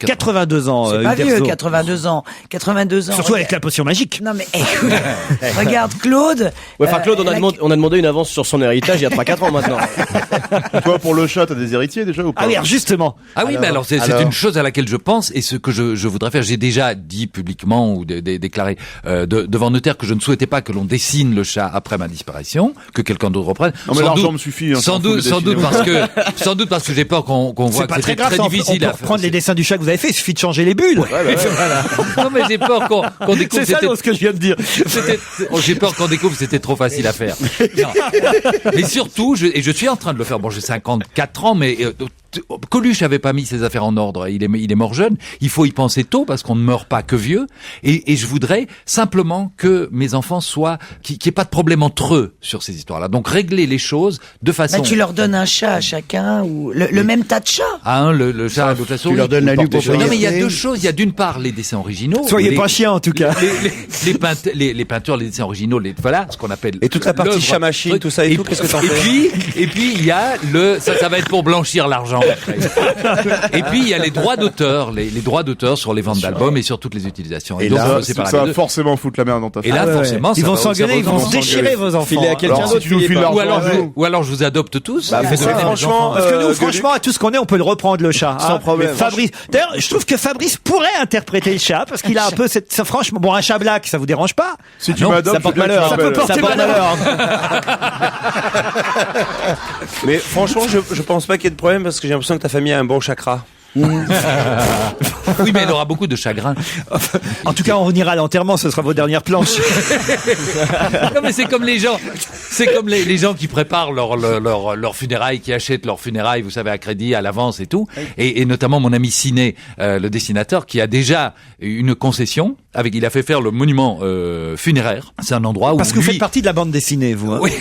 82 ans. C'est pas Uderzo. vieux, 82 ans. 82 ans. Surtout avec la potion magique. Non mais écoute, regarde Claude. Ouais, enfin, Claude, elle on a demandé une avance sur son héritage il y a 3-4 ans maintenant. Toi, pour le chat, t'as des héritiers déjà ou pas? Ah oui, alors justement. Ah oui, mais alors c'est une chose à laquelle je pense et ce que je voudrais faire. J'ai déjà dit publiquement ou déclaré devant notaire que je ne souhaitais pas que l'on dessine le chat après ma disparition, que quelqu'un d'autre reprenne. Non, mais l'argent me suffit. Hein, sans doute parce que j'ai peur qu'on voit C'est que pas c'était très grave, très on difficile peut à reprendre les dessins du chat que vous avez fait, il suffit de changer les bulles. Voilà. Non, mais j'ai peur qu'on découvre. C'est ça ce que je viens de dire. J'ai peur qu'on découvre que c'était trop facile à faire. Non. Mais surtout, je suis en train de le faire. Bon, j'ai 54 ans, mais Coluche avait pas mis ses affaires en ordre. Il est mort jeune. Il faut y penser tôt parce qu'on ne meurt pas que vieux. Et je voudrais simplement que mes enfants qu'il n'y ait pas de problème entre eux sur ces histoires-là. Donc régler les choses de façon. Bah, tu leur donnes un chat à chacun ou le même tas de chats. Le chat, l'autre la souris. Tu leur donnes la nuque pour Non, mais il y a deux choses. Il y a d'une part les dessins originaux. Soyez pas chiant en tout cas. Les peintures, les dessins originaux, voilà ce qu'on appelle. Et toute la partie chat machine, tout ça et tout. Qu'est-ce que t'en fais? Et puis il y a ça va être pour blanchir l'argent. Et puis il y a les droits d'auteur, les droits d'auteur sur les ventes d'albums et sur toutes les utilisations. Et donc, là, ça va forcément foutre la merde dans ta famille. Et là, forcément, ils vont s'engueuler, ils vont se déchirer vos enfants. Filer à quelqu'un d'autre. Ou alors je vous adopte tous. Franchement, parce que nous, franchement, à tout ce qu'on est, on peut le reprendre le chat. Sans problème. Fabrice. D'ailleurs, je trouve que Fabrice pourrait interpréter le chat parce qu'il a un peu franchement, bon, un chat black, ça vous dérange pas? Si tu m'adoptes, ça porte malheur. Ça peut porter malheur. Mais franchement, je pense pas qu'il y ait de problème parce que j'ai l'impression que ta famille a un bon chakra. Oui, mais elle aura beaucoup de chagrin. En tout cas, on ira à l'enterrement, ce sera vos dernières planches. Non, mais c'est comme les gens qui préparent leur funérailles, qui achètent leurs funérailles, vous savez, à crédit, à l'avance et tout. Et notamment mon ami Ciné, le dessinateur, qui a déjà une concession. Il a fait faire le monument funéraire. C'est un endroit où parce que vous faites partie de la bande dessinée, vous. Hein. Oui.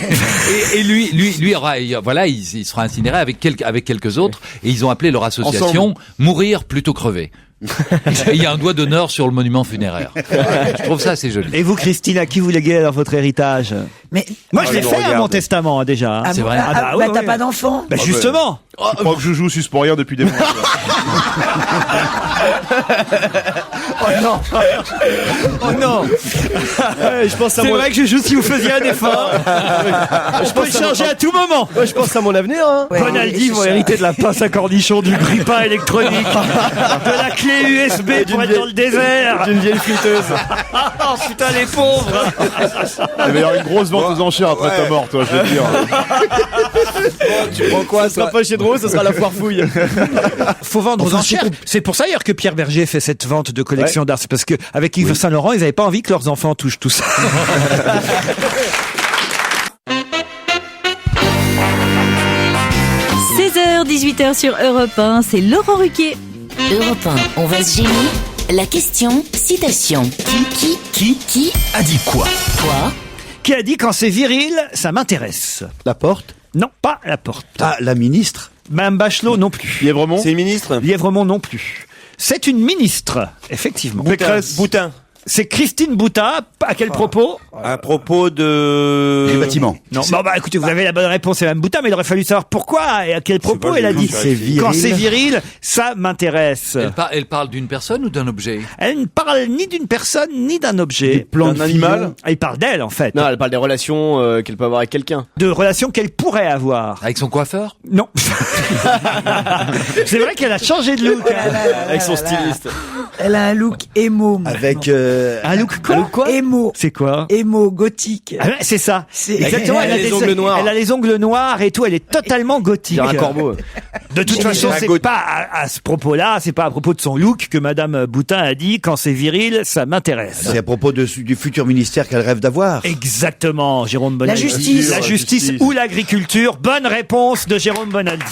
Et lui aura, voilà, il sera incinéré avec quelques autres. Et ils ont appelé leur association Ensemble. Mourir plutôt crever. Et il y a un doigt d'honneur sur le monument funéraire. Je trouve ça assez joli. Et vous, Christine, à qui vous léguez dans votre héritage? Mais moi, je l'ai fait mon testament déjà. C'est vrai. T'as pas d'enfant? Bah justement. Je crois que je joue sus pour rien depuis des mois. Oh non. Oh non. Je pense à C'est vrai que je joue si vous faisiez un effort. Je peux le changer à tout moment. Ouais, je pense à mon avenir. Hein. Bonaldi vont hériter de la pince à cornichons, du grille-pain électronique, de la clé USB pour être dans le désert. D'une vieille friteuse. Oh putain, les pauvres. Il va y avoir une grosse vente aux enchères après ta mort, toi, je vais te dire. Tu prends quoi? Ça sera pas chez Dro, ça sera la foire fouille. Faut vendre aux enchères. C'est pour ça d'ailleurs que Pierre Berger fait cette vente de collection d'art. C'est parce que avec Yves Saint Laurent, ils n'avaient pas envie que leurs enfants touchent tout ça. 16h, 18h sur Europe 1, c'est Laurent Ruquier. Europe 1, on va se gêner. La question, citation. Qui a dit quoi? Quoi? Qui a dit quand c'est viril, ça m'intéresse? La porte? Non, pas la porte. Ah, la ministre? Madame Bachelot non plus. Lièvremont? C'est une ministre? Lièvremont non plus. C'est une ministre, effectivement. Pécresse? Boutin. C'est Christine Boutin. À quel propos? À propos de... Les bâtiments. Non, bon, bah écoutez, vous avez la bonne réponse, c'est Mme Boutin, mais il aurait fallu savoir pourquoi et à quel propos elle a dit. C'est viril. Quand c'est viril, ça m'intéresse. Elle parle d'une personne ou d'un objet? Elle ne parle ni d'une personne ni d'un objet. D'un animal? Elle parle d'elle, en fait. Non, elle parle des relations qu'elle peut avoir avec quelqu'un. De relations qu'elle pourrait avoir. Avec son coiffeur? Non. C'est vrai qu'elle a changé de look. Avec son styliste. Elle a un look émo. Avec Un look quoi? Émo. C'est quoi? Émo, gothique. Ah ouais, c'est ça. C'est Exactement. Elle a les ongles noirs. Elle a les ongles noirs et tout. Elle est totalement gothique. Dirait un corbeau. De toute façon, c'est pas à ce propos-là, c'est pas à propos de son look que Madame Boutin a dit quand c'est viril, ça m'intéresse. C'est à propos du futur ministère qu'elle rêve d'avoir. Exactement, Jérôme Bonaldi. La justice. La justice ou l'agriculture. Bonne réponse de Jérôme Bonaldi.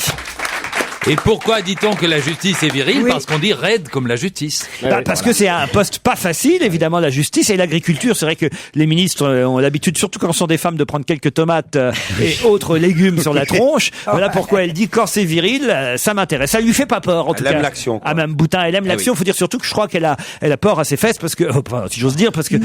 Et pourquoi dit-on que la justice est virile? Oui. Parce qu'on dit raide comme la justice. Parce que c'est un poste pas facile, évidemment, la justice et l'agriculture. C'est vrai que les ministres ont l'habitude, surtout quand ce sont des femmes, de prendre quelques tomates et autres légumes sur la tronche. Voilà pourquoi elle dit quand c'est viril, ça m'intéresse. Ça lui fait pas peur, en tout cas. Elle aime l'action. Ah, Mme Boutin, elle aime l'action. Faut dire surtout que je crois qu'elle a peur à ses fesses parce que, si j'ose dire, parce que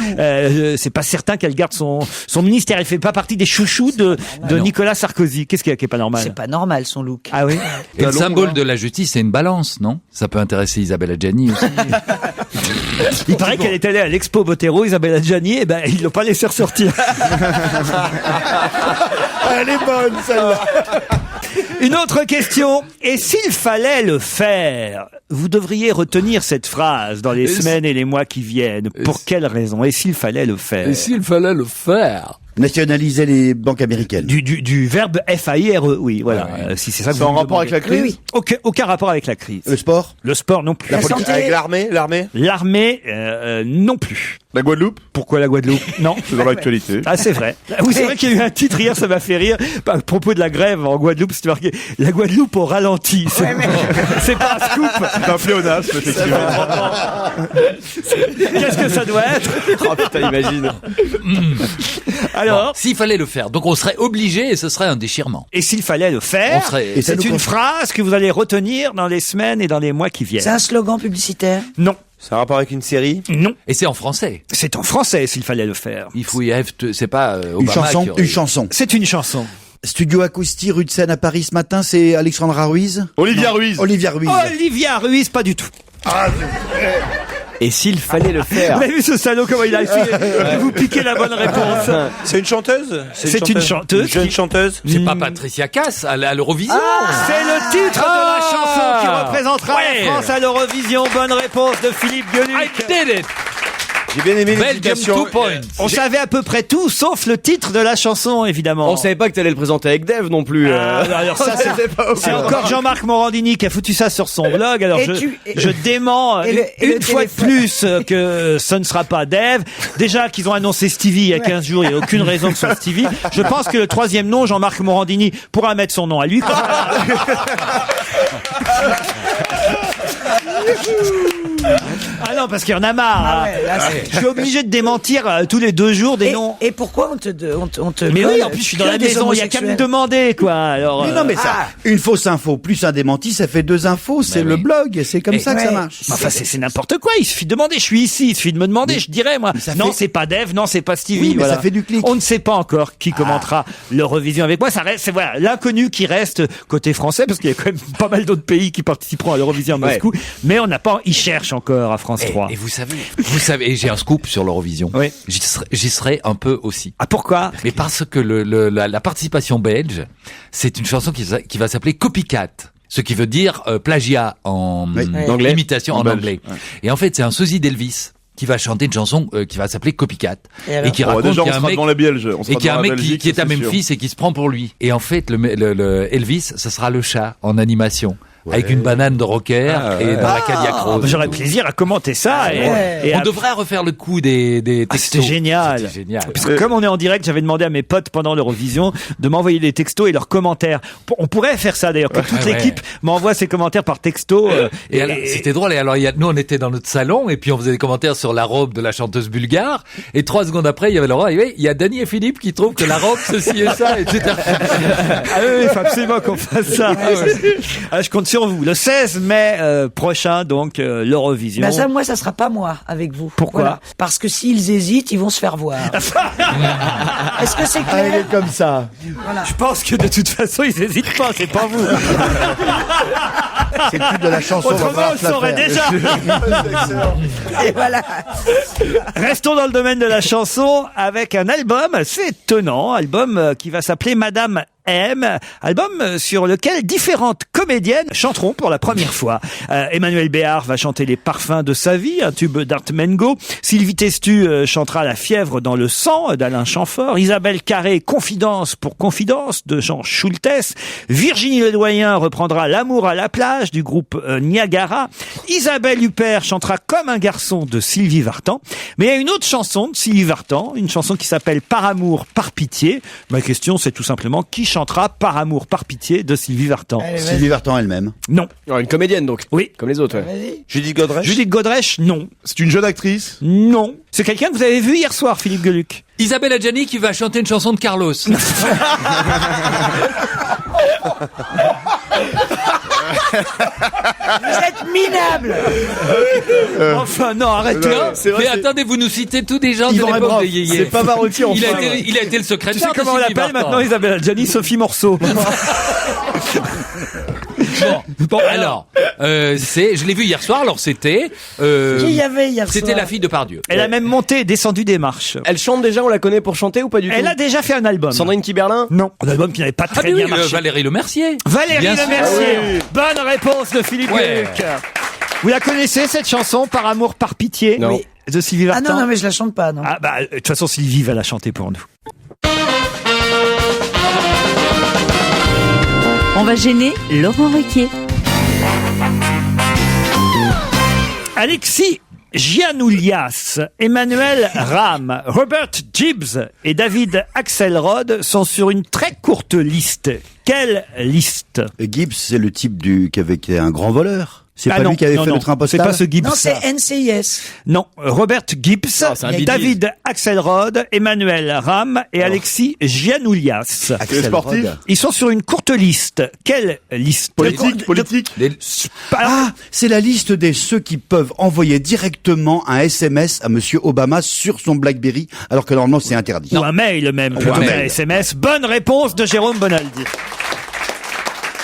c'est pas certain qu'elle garde son ministère. Elle fait pas partie des chouchous de Nicolas Sarkozy. Qu'est-ce qui est pas normal? C'est pas normal son look. Ah oui. Et le symbole de la justice, c'est une balance, non? Ça peut intéresser Isabelle Adjani aussi. Il paraît qu'elle est allée à l'Expo Botero, Isabelle Adjani, et ils l'ont pas laissé ressortir. Elle est bonne, celle-là. Une autre question. Et s'il fallait le faire, vous devriez retenir cette phrase dans les semaines et les mois qui viennent. Pour quelle raison? Et s'il fallait le faire? Et s'il fallait le faire? Nationaliser les banques américaines. Du verbe FAIRE, oui, voilà. Si c'est ça que C'est vous en me rapport avec la demandez. crise? Oui. Aucun rapport avec la crise. Le sport? Le sport non plus. La santé. Avec l'armée? L'armée, non plus. La Guadeloupe? Pourquoi la Guadeloupe? Non. C'est dans l'actualité. Ah, c'est vrai. Oui, c'est vrai qu'il y a eu un titre hier, ça m'a fait rire. À propos de la grève en Guadeloupe, c'était marqué la Guadeloupe au ralenti. C'est pas un scoop. C'est un pléonasme, effectivement. Qu'est-ce que ça doit être? Oh putain, imagine. Alors, Bon, s'il fallait le faire, donc on serait obligé et ce serait un déchirement. et s'il fallait le faire, On serait- Et ça c'est nous une phrase que vous allez retenir dans les semaines et dans les mois qui C'est viennent. un slogan publicitaire. Non, C'est un rapport avec une série? non. Et c'est en français. C'est en français s'il fallait le faire. If we have to, c'est pas Une Obama chanson, qui aurait- une chanson. C'est une chanson. Studio Acousti, rue de Seine à Paris ce matin, c'est Alexandra Ruiz. Olivia Ruiz. Olivia Ruiz. Olivia Ruiz, pas du tout. Et s'il fallait le faire. Vous avez vu ce salaud, comment il a essayé de vous piquer la bonne réponse? C'est une chanteuse? C'est une chanteuse Une jeune qui- chanteuse? C'est pas Patricia Cass à l'Eurovision. C'est le titre de la chanson qui représentera Ouais. la France à l'Eurovision. Bonne réponse de Philippe I Gueluc. did it. J'ai bien aimé Belgium l'explication. 2 points. On savait à peu près tout, sauf le titre de la chanson, évidemment. On savait pas que t'allais le présenter avec Dave non plus. Alors ça, c'est encore Jean-Marc Morandini qui a foutu ça sur son blog. Alors Et tu- je dément et le une fois de téléphone. plus que ce ne sera pas Dave. Déjà qu'ils ont annoncé Stevie il y a 15 jours, il n'y a aucune raison que ce soit Stevie. Je pense que le troisième nom, Jean-Marc Morandini, pourra mettre son nom à lui. Ah non, parce qu'il y en a marre. Ah hein. ouais, là, c'est- Je suis obligé de démentir tous les 2 jours des noms. Et pourquoi on te Mais oui, colle en plus je suis dans que la des maison, il y a qu'à me homosexuels demander quoi. Alors, Mais non, mais ça, une fausse info plus un démenti, ça fait 2 infos. C'est Ben le oui. blog, c'est comme Et- ça que ça Ouais. marche. enfin c'est n'importe quoi. Il suffit de demander. Je suis ici. Il suffit de me demander. Je dirais moi. ça Non, fait- c'est pas Dave. Non, c'est pas Stevie. Oui, mais voilà. ça fait du clic. On ne sait pas encore qui commentera l'Eurovision avec moi. Ça reste, c'est voilà l'inconnu qui reste côté français parce qu'il y a quand même pas mal d'autres pays qui participeront à l'Eurovision à Moscou. Mais on n'a pas. Ils cherchent encore à France 3. Et vous savez, et j'ai un scoop sur l'Eurovision. Oui. J'y serai un peu aussi. Ah pourquoi? Mais parce que la participation belge, c'est une chanson qui va s'appeler Copycat. Ce qui veut dire plagiat en Anglais. imitation en belge. anglais. Et en fait, c'est un sosie d'Elvis qui va chanter une chanson qui va s'appeler Copycat Et alors qui Bon, raconte déjà, on qu'il y a un sera mec devant les Belges. On sera et qu'il y a devant un la mec Belgique, qui est ça, à c'est sûr. Memphis et qui se prend pour lui. Et en fait, le Elvis, ça sera le chat en animation. Avec une banane de rocker et dans la Cadillac Rose. J'aurais plaisir à commenter ça. Et On à- devrait refaire le coup des Ah, textos. c'était génial. C'était génial. Parce que comme on est en direct, j'avais demandé à mes potes pendant l'Eurovision de m'envoyer des textos et leurs commentaires. On pourrait faire ça d'ailleurs, que toute Ouais, l'équipe m'envoie ses commentaires par texto. Et alors, c'était drôle. Et alors, nous, on était dans notre salon et puis on faisait des commentaires sur la robe de la chanteuse bulgare. Et 3 secondes après, il y avait Laurent. Il y a Dany et Philippe qui trouvent que la robe, ceci et ça, etc. Ah oui, il faut absolument qu'on fasse ça. Ah, je compte sur vous. Le 16 mai prochain, donc l'Eurovision. Ben ça, moi, ça sera pas moi avec vous. Pourquoi Parce que s'ils hésitent, ils vont se faire voir. Est-ce que c'est Ah, il clair est comme ça. Voilà. Je pense que de toute façon, ils n'hésitent pas, c'est pas vous. C'est plus de la chanson. on va Autrement, falloir on le se la saurait faire. déjà. Et voilà. Restons dans le domaine de la chanson avec un album assez étonnant, album qui va s'appeler Madame M, album sur lequel différentes comédiennes chanteront pour la première fois. Emmanuel Béard va chanter Les parfums de sa vie, un tube d'Art Mengo. Sylvie Testu chantera La fièvre dans le sang d'Alain Chamfort. Isabelle Carré, Confidence pour Confidence de Jean Schultes. Virginie Ledoyen reprendra L'amour à la plage du groupe Niagara. Isabelle Huppert chantera Comme un garçon de Sylvie Vartan. Mais il y a une autre chanson de Sylvie Vartan, une chanson qui s'appelle Par amour, par pitié. Ma question, c'est tout simplement qui chantera Par amour, par pitié de Sylvie Vartan. Allez, vas-y. Sylvie Vartan elle-même. Non. Oh, une comédienne donc. Oui. Comme les autres. Ouais. Vas-y. Judith Godrèche? Judith Godrèche, non. C'est une jeune actrice. Non. C'est quelqu'un que vous avez vu hier soir, Philippe Gueluc. Isabelle Adjani qui va chanter une chanson de Carlos. Vous êtes minables. Enfin, non, arrêtez. C'est vrai, Mais c'est- attendez, vous nous citez tous des gens de Yvan l'époque Rebroff. de Yéyé. C'est pas Marotti, enfin. Il a été le Tu secrétaire sais de comment on Sylvie l'appelle Vartan. maintenant, Isabelle Adjani? Sophie Morceau. Bon, alors, je l'ai vu hier soir, alors c'était... Qui y avait hier soir? C'était la fille de Pardieu. Elle a même monté et descendu des marches. Elle chante déjà, on la connaît pour chanter ou pas du tout? Elle a déjà fait un album. Sandrine Kiberlin? Non, un album qui n'avait pas Ah très mais bien oui, marché. Valérie Lemercier. Valérie Bien sûr. Lemercier. Ah oui. Bonne réponse de Philippe Ouais. Gueluc. Vous la connaissez, cette chanson, Par amour, par pitié? Non. Oui. De Sylvie Ah Vartan? non, mais je la chante pas, non. Ah bah, de toute façon, Sylvie va la chanter pour nous. On va gêner Laurent Ruquier. Alexis Giannoulias, Emmanuel Ram, Robert Gibbs et David Axelrod sont sur une très courte liste. Quelle liste? Gibbs, c'est le type qui avait été un grand voleur. C'est pas non, lui qui avait fait non, le train postal. C'est pas ce Gibbs. Non, c'est NCIS. Non, Robert Gibbs, Bee David Axelrod, Emmanuel Ram et Alexis Giannoulias. Les sportifs? Ils sont sur une courte liste. Quelle liste? Politique. Ah, c'est la liste des ceux qui peuvent envoyer directement un SMS à Monsieur Obama sur son BlackBerry, alors que normalement c'est interdit. Ou un mail même, plutôt qu'un SMS. Bonne réponse de Jérôme Bonaldi.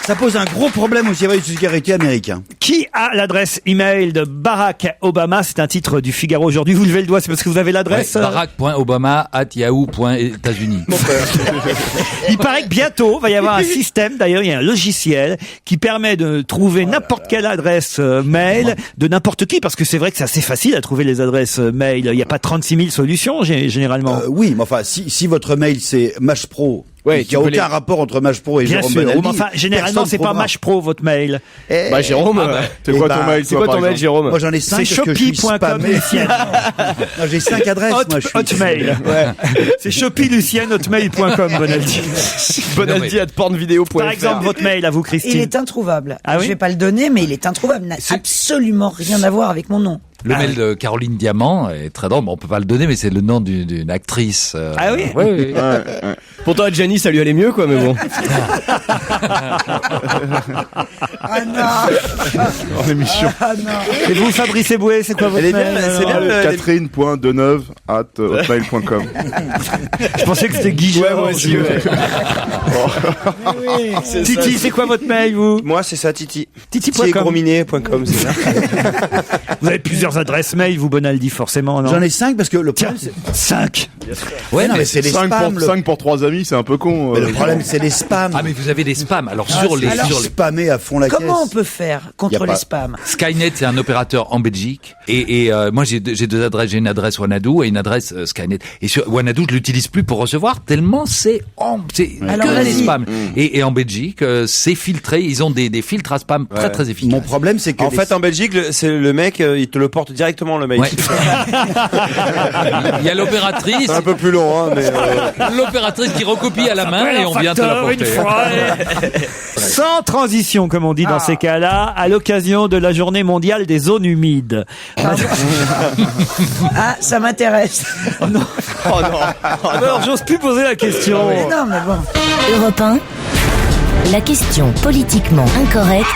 Ça pose un gros problème au service de sécurité américain. Qui a l'adresse email de Barack Obama? C'est un titre du Figaro aujourd'hui. Vous levez le doigt, c'est parce que vous avez l'adresse. Barack.obama@yahoo.États-Unis. Il paraît que bientôt va y avoir un système, d'ailleurs il y a un logiciel qui permet de trouver n'importe quelle adresse mail de n'importe qui, parce que c'est vrai que c'est assez facile à trouver les adresses mail. Il n'y a pas 36 000 solutions généralement. Oui, mais enfin, si votre mail c'est MashPro, il n'y a aucun rapport entre MashPro et Bien Jérôme sûr, Bonaldi. mais enfin, généralement c'est pas MashPro votre mail. Jérôme, c'est quoi ton mail? C'est quoi ton mail, Jérôme? Moi j'en ai 5. C'est shopee.com Lucien. Non, j'ai 5 adresses. Moi, je suis... Hotmail. C'est shopee.lucien@hotmail.com Bonaldi. Bonaldi@pornvideo.fr. Par exemple, votre mail à vous, Christine. Il est introuvable. Ah oui? Je vais pas le donner, mais il est introuvable. Il n'a absolument rien à voir avec mon nom. Le mail de Caroline Diamant est très drôle. Bon, on peut pas le donner, mais c'est le nom d'une actrice. Ah oui? Oui. Pourtant, à Gianni, ça lui allait mieux, quoi, mais bon. Ah non. En émission. Ah non. Et vous, Fabrice Eboué, c'est quoi votre mail? c'est bien. Catherine.deneuve@hotmail.com. Je pensais que c'était Guy. Ouais, moi aussi, ouais. Titi, c'est quoi votre mail, vous? Moi, c'est ça, Titi. Titi.com. Titi.grominet.com, c'est ça. Vous avez plusieurs adresses mail, vous, Bonaldi, forcément, non? J'en ai 5 parce que le problème, c'est... 5. Ouais, non, mais c'est les spams. 5 pour 3 amis, c'est un peu con. Mais le problème, c'est les spams. Ah, mais vous avez des spams. Alors, spammer à fond la caisse. Comment on peut faire contre les spams? Skynet, c'est un opérateur en Belgique. Et moi, j'ai deux adresses. J'ai une adresse Wanadoo et une adresse Skynet. Et sur Wanadoo, je l'utilise plus pour recevoir tellement c'est que des spams. Et en Belgique, c'est filtré. Ils ont des filtres à spam très très efficaces. Mon problème, c'est que en fait, en Belgique, c'est le mec, il te le porte directement, le mail. Ouais. Il y a l'opératrice. C'est un peu plus long, hein, mais l'opératrice qui recopie à la main et on vient te l'apporter. Sans transition, comme on dit dans ces cas-là, à l'occasion de la journée mondiale des zones humides. Ah, ça m'intéresse. Oh non. Alors, j'ose plus poser la question. Mais non, mais bon. Europe 1, la question politiquement incorrecte.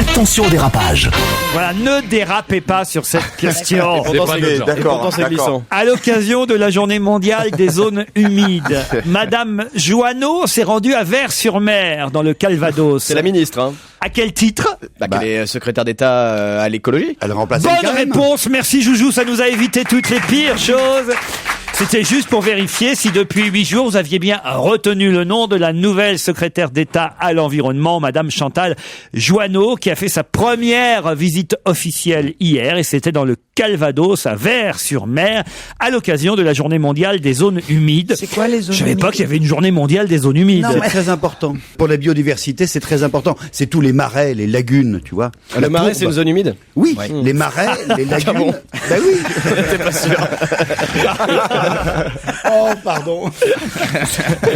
Attention au dérapage. Voilà, ne dérapez pas sur cette question. D'accord. À l'occasion de la journée mondiale des zones humides, Madame Joanneau s'est rendue à Vers-sur-Mer, dans le Calvados. C'est la ministre, hein. À quel titre? Elle est secrétaire d'État à l'écologie. Elle remplace Bonne réponse, merci Joujou, ça nous a évité toutes les pires choses. C'était juste pour vérifier si depuis 8 jours vous aviez bien retenu le nom de la nouvelle secrétaire d'État à l'environnement, Madame Chantal Joanneau, qui a fait sa première visite officielle hier, et c'était dans le Calvados, à Vers-sur-Mer, à l'occasion de la journée mondiale des zones humides. C'est quoi les zones Je savais humides? pas qu'il y avait une journée mondiale des zones humides. C'est très important. Pour la biodiversité, c'est très important. C'est tous les marais, les lagunes, tu vois. Le marais, c'est une zone humide? Oui, les marais, les lagunes. bon Ben oui. T'es pas sûr. Oh, pardon.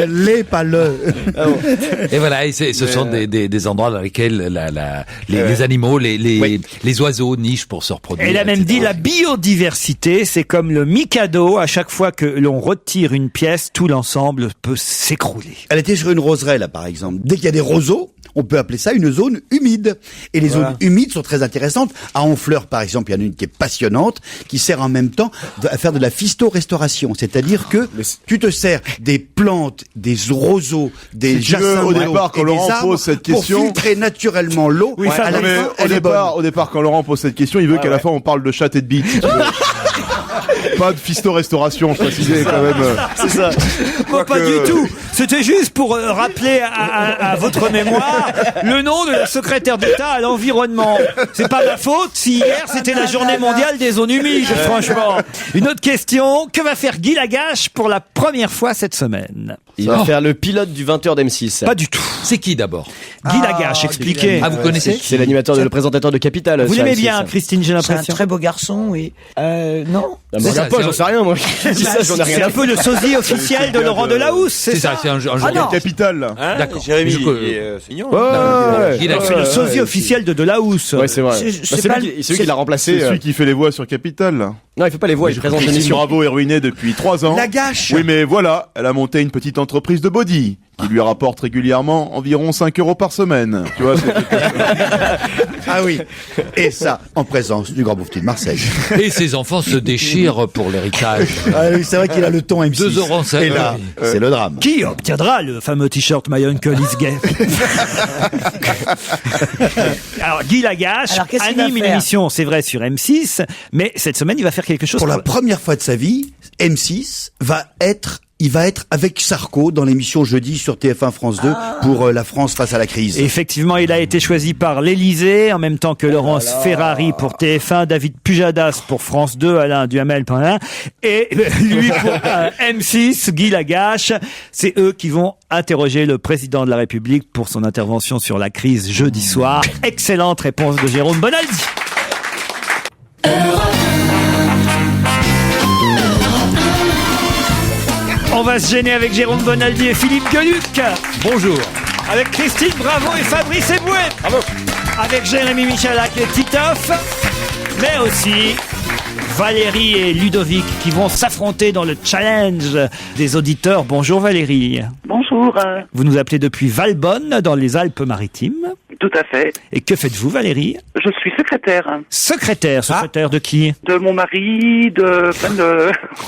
Les pas le. Et voilà, et ce sont des endroits dans lesquels les animaux, les oiseaux nichent pour se reproduire. Elle a même dit la biodiversité, c'est comme le Mikado. À chaque fois que l'on retire une pièce, tout l'ensemble peut s'écrouler. Elle était sur une roseraie, là, par exemple. Dès qu'il y a des roseaux, on peut appeler ça une zone humide. Et les zones humides sont très intéressantes. À Honfleur, par exemple, il y en a une qui est passionnante, qui sert en même temps à faire de la phytorestauration. C'est-à-dire que tu te sers des plantes, des roseaux, des jacinthes au départ, quand Laurent pose cette question, pour filtrer naturellement l'eau. Oui, au départ, quand Laurent pose cette question, il veut qu'à la fin on parle de chatte et de bite. Si tu veux. pas de fisto-restauration, je précisais quand même. C'est ça. Bon, pas du tout. C'était juste pour rappeler à votre mémoire le nom de la secrétaire d'État à l'environnement. C'est pas ma faute si hier c'était la journée mondiale des zones humides, franchement. Une autre question. Que va faire Guy Lagache pour la première fois cette semaine? Il va faire le pilote du 20h d'M6. Pas du tout. C'est qui d'abord? Guy Lagache, expliquez. Ah, vous connaissez? C'est l'animateur, le présentateur de Capital. Vous sur l'aimez M6. bien, Christine, j'ai C'est un l'impression. très beau garçon, oui. Non. C'est ça, j'en sais rien, moi. C'est ça, j'en ai rien C'est à un peu le sosie officiel de Laurent Delahousse, c'est ça? C'est un jeu. non. Capital, là. Hein, D'accord. Jérémy, Je- c'est mignon. Guy Lagache. C'est le sosie officiel de Delahousse. Ouais, c'est vrai. C'est pas C'est lui qui l'a remplacé. C'est celui qui fait les voix sur Capital, là. Non, il fait pas les voix, il présente Christine l'émission. Bravo est ruinée depuis 3 ans. Lagache. Oui, mais voilà, elle a monté une petite entreprise de body qui lui rapporte régulièrement environ 5 € par semaine. Tu vois, Ah oui. Et ça, en présence du grand Boufti de Marseille. Et ses enfants se déchirent pour l'héritage. Ah oui, c'est vrai qu'il a le ton M6. 2,07 €. Et là, c'est le drame. Qui obtiendra le fameux t-shirt My Uncle is Gay? Alors, Guy Lagache Alors, qu'est-ce qu'il va anime une faire émission, c'est vrai, sur M6, mais cette semaine, il va faire quelque chose. Pour la première fois de sa vie, M6 il va être avec Sarko dans l'émission jeudi sur TF1 France 2 pour la France face à la crise. Et effectivement, il a été choisi par l'Élysée, en même temps que Laurence Ferrari pour TF1, David Pujadas pour France 2, Alain Duhamel pour Alain, et lui pour M6, Guy Lagache. C'est eux qui vont interroger le président de la République pour son intervention sur la crise jeudi soir. Excellente réponse de Jérôme Bonaldi. On va se gêner avec Jérôme Bonaldi et Philippe Gueluc. Bonjour. Avec Christine Bravo et Fabrice Eboué. Bravo. Avec Jérémy Michalak et Titoff. Mais aussi Valérie et Ludovic qui vont s'affronter dans le challenge des auditeurs. Bonjour Valérie. Bonjour. Vous nous appelez depuis Valbonne dans les Alpes-Maritimes. Tout à fait. Et que faites-vous Valérie? Je suis secrétaire. Secrétaire de qui? De mon mari,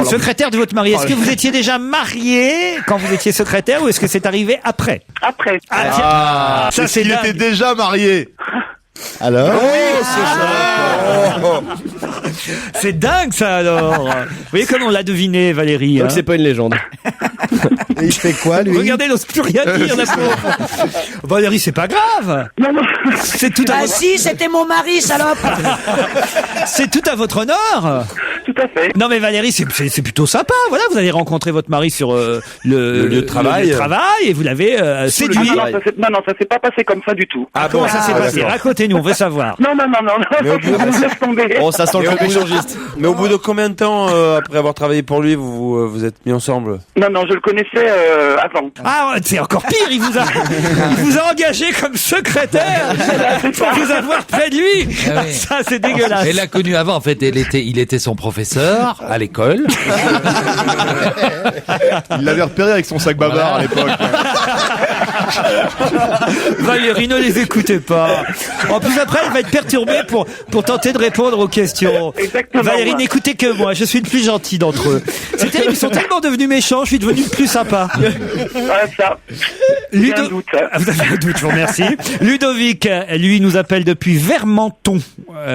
Secrétaire de votre mari. Est-ce que vous étiez déjà marié quand vous étiez secrétaire ou est-ce que c'est arrivé après? Après. Ah, tiens. Ça c'est il dingue. était déjà marié. Alors? C'est dingue ça alors. Vous voyez comme on l'a deviné Valérie. Donc hein. c'est pas une légende. Et il fait quoi, lui? Regardez, il n'ose plus rien dire la pauvre. Valérie, c'est pas grave. Non, non. C'est tout à Bah votre... si, c'était mon mari, salope. C'est tout à votre honneur. Tout à fait. Non mais Valérie, c'est plutôt sympa. Voilà, vous avez rencontré votre mari sur le lieu de travail. Et vous l'avez séduit. Non, ça s'est pas passé comme ça du tout. Ah, comment ça s'est passé? Racontez-nous, on veut savoir. Non. Laisse tomber. Oh, ça sent le échangiste. Mais au bout de combien de temps, après avoir travaillé pour lui, vous êtes mis ensemble? Non, je le connaissais avant. Ah, c'est encore pire, il vous a engagé comme secrétaire pour vous avoir près de lui. Ah oui. Ça, c'est dégueulasse. Elle l'a connu avant, en fait, il était son professeur à l'école. Il l'avait repéré avec son sac bavard à l'époque. Valérie, ne les écoutez pas. En plus, après, elle va être perturbée pour tenter de répondre aux questions. Exactement. Valérie, n'écoutez que moi. Je suis le plus gentil d'entre eux. C'est terrible. Ils sont tellement devenus méchants. Je suis devenu le plus sympa. Ça. J'ai un doute. Ah, vous avez un doute, je vous remercie. Ludovic, lui, nous appelle depuis Vermenton.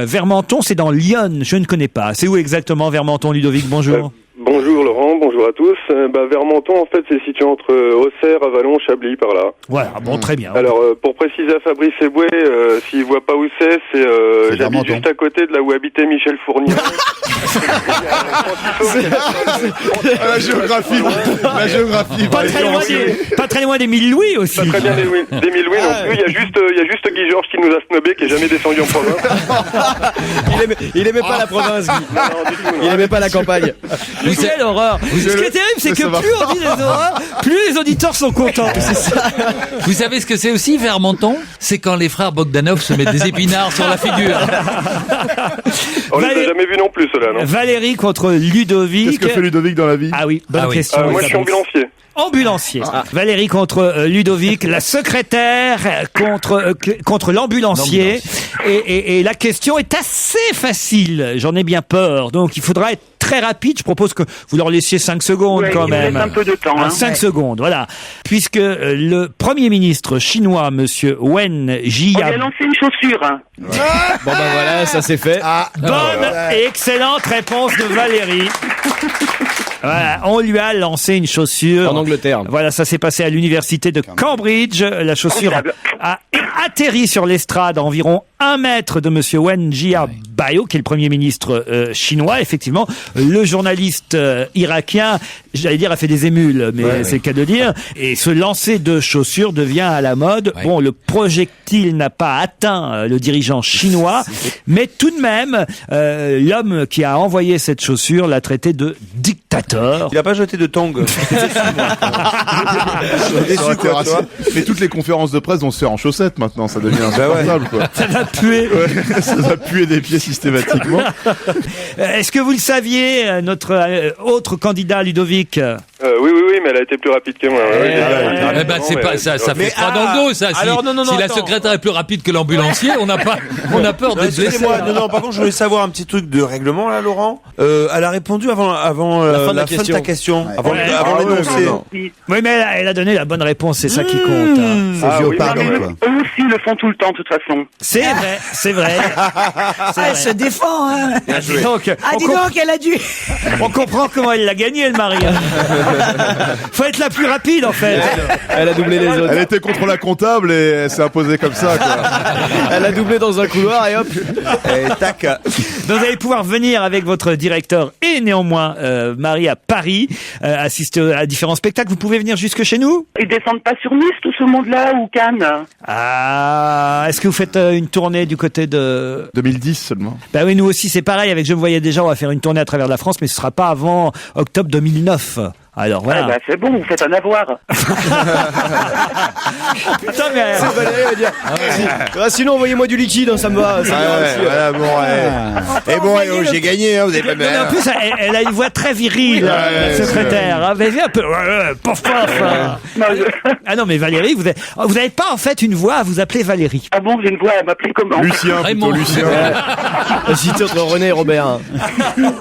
Vermenton, c'est dans l'Yonne. Je ne connais pas. C'est où exactement Vermenton, Ludovic? Bonjour. Bonjour Laurent, bonjour à tous. Vermenton, en fait, c'est situé entre Auxerre, Avalon, Chablis, par là. Voilà, bon, très bien. Alors, pour préciser à Fabrice Eboué, s'il voit pas où c'est j'habite juste à côté de là où habitait Michel Fournier. La géographie. Pas très loin d'Émile Louis aussi. Pas très bien d'Émile Louis non plus. Il y a juste Guy Georges qui nous a snobé, qui est jamais descendu en province. Il aimait pas la province, Guy. Il aimait pas la campagne. Quelle horreur. Ce qui est terrible, c'est que plus on dit des horreurs, plus les auditeurs sont contents. C'est ça. Vous savez ce que c'est aussi, Vermenton? C'est quand les frères Bogdanov se mettent des épinards sur la figure. On les a jamais vus non plus, ceux-là, non? Valérie contre Ludovic. Qu'est-ce que fait Ludovic dans la vie? Ah oui, bonne question. Moi, je suis ambulancier. Ambulancier. Valérie contre Ludovic, la secrétaire contre l'ambulancier. Et la question est assez facile, j'en ai bien peur. Donc il faudra être très rapide. Je propose que vous leur laissiez 5 secondes quand même. Il reste un peu de temps. 5 secondes, voilà. Puisque le Premier ministre chinois, monsieur Wen Jiabao... On lui a lancé une chaussure. Bon bah voilà, ça c'est fait. Bonne et excellente réponse de Valérie. Voilà, on lui a lancé une chaussure. En Angleterre. Voilà, ça s'est passé à l'université de Cambridge. La chaussure a atterri sur l'estrade à environ 1 mètre de monsieur Wen Jiabao, qui est le Premier ministre chinois. Effectivement, le journaliste irakien, j'allais dire, a fait des émules, mais c'est le cas de dire. Et ce lancer de chaussures devient à la mode. Ouais. Bon, le projectile n'a pas atteint le dirigeant chinois, mais tout de même, l'homme qui a envoyé cette chaussure l'a traité de dictateur. Il n'a pas jeté de tongs. Mais toutes les conférences de presse vont se faire en chaussettes maintenant, ça devient insupportable, quoi. Ça va puer. Ouais, ça va puer des pieds systématiquement. Est-ce que vous le saviez, notre autre candidat, Ludovic? Oui, mais elle a été plus rapide que moi. C'est pas ça fait froid dans le dos, ça. Si la secrétaire est plus rapide que l'ambulancier, on a peur de se blesser. Non, par contre, je voulais savoir un petit truc de règlement, là, Laurent. Elle a répondu avant la fin de ta question. Avant l'énoncé. Oui, mais elle a donné la bonne réponse, c'est ça qui compte. Eux aussi le font tout le temps, de toute façon. C'est vrai. Elle se défend, hein. Dis donc, elle a dû. On comprend comment elle l'a gagné, elle Marie. Faut être la plus rapide, en fait. Elle a doublé les autres. Elle était contre la comptable et elle s'est imposée comme ça, quoi. Elle a doublé dans un couloir et hop. Et tac. Donc vous allez pouvoir venir avec votre directeur et néanmoins Marie à Paris, assister à différents spectacles. Vous pouvez venir jusque chez nous? Ils descendent pas sur Nice, tout ce monde-là, ou Cannes? Est-ce que vous faites une tournée du côté de... 2010 seulement. Bah oui, nous aussi c'est pareil, avec Je me voyais déjà, on va faire une tournée à travers la France, mais ce sera pas avant octobre 2009. Alors voilà. C'est bon, vous faites un avoir. Putain, mais... Sinon, envoyez-moi du liquide, ça me va. J'ai gagné, vous avez pas mal. En plus, elle a une voix très virile, la secrétaire. Vous avez un peu... Pof. Ah non, mais Valérie, vous avez pas en fait une voix à vous appeler Valérie. Ah bon, j'ai une voix à m'appeler comment? Lucien, plutôt Lucien. J'hésitais entre René et Robert. Non,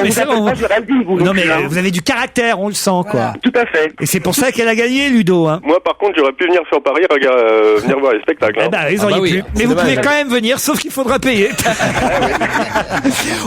mais c'est bon. Non, mais vous avez du caractère. On le sent, quoi. Tout à fait. Et c'est pour ça qu'elle a gagné, Ludo. Hein. Moi, par contre, j'aurais pu venir sur Paris, venir voir les spectacles. Hein. Ils auraient pu. Mais vous pouvez quand même venir, sauf qu'il faudra payer.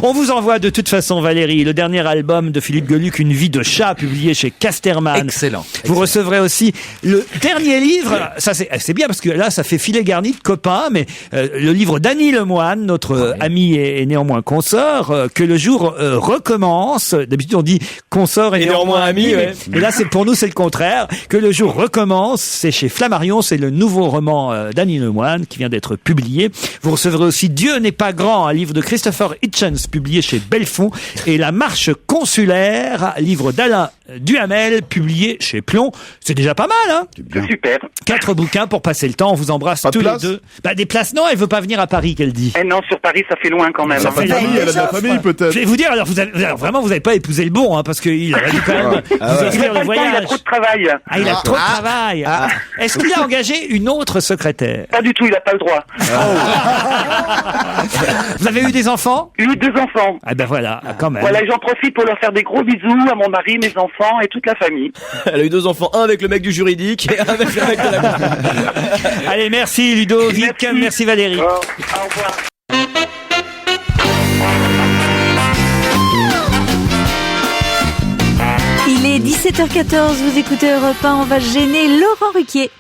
On vous envoie de toute façon, Valérie, le dernier album de Philippe Geluck, Une vie de chat, publié chez Casterman. Excellent. Vous recevrez aussi le dernier livre. Ça, c'est bien parce que là, ça fait filet garni de copains, mais le livre d'Annie Lemoine, notre amie et néanmoins consort, que le jour recommence. D'habitude, on dit consort et néanmoins ami. Ouais. Et là, pour nous, c'est le contraire. Que le jour recommence. C'est chez Flammarion. C'est le nouveau roman d'Annie Lemoine qui vient d'être publié. Vous recevrez aussi Dieu n'est pas grand, un livre de Christopher Hitchens publié chez Belfond, et La marche consulaire, livre d'Alain Duhamel publié chez Plon. C'est déjà pas mal, hein? Super. 4 bouquins pour passer le temps. On vous embrasse tous les deux. Des places, non, elle veut pas venir à Paris, qu'elle dit. Non, sur Paris, ça fait loin quand même. Ça fait loin, elle a de la famille peut-être. Je vais vous dire, alors vous avez pas épousé le bon, hein, parce qu'il aurait dû quand même vous offrir le voyage. Il a trop de travail. Il a trop de travail. Est-ce qu'il a engagé une autre secrétaire? Pas du tout, il a pas le droit. Vous avez eu des enfants? Eu 2 enfants. Ah ben voilà, quand même. Voilà, j'en profite pour leur faire des gros bisous à mon mari, mes enfants et toute la famille. Elle a eu 2 enfants, un avec le mec du juridique et un avec le mec de la... Allez, merci Ludovic, merci Valérie. Au revoir. Il est 17h14, vous écoutez Europe 1, on va gêner Laurent Ruquier.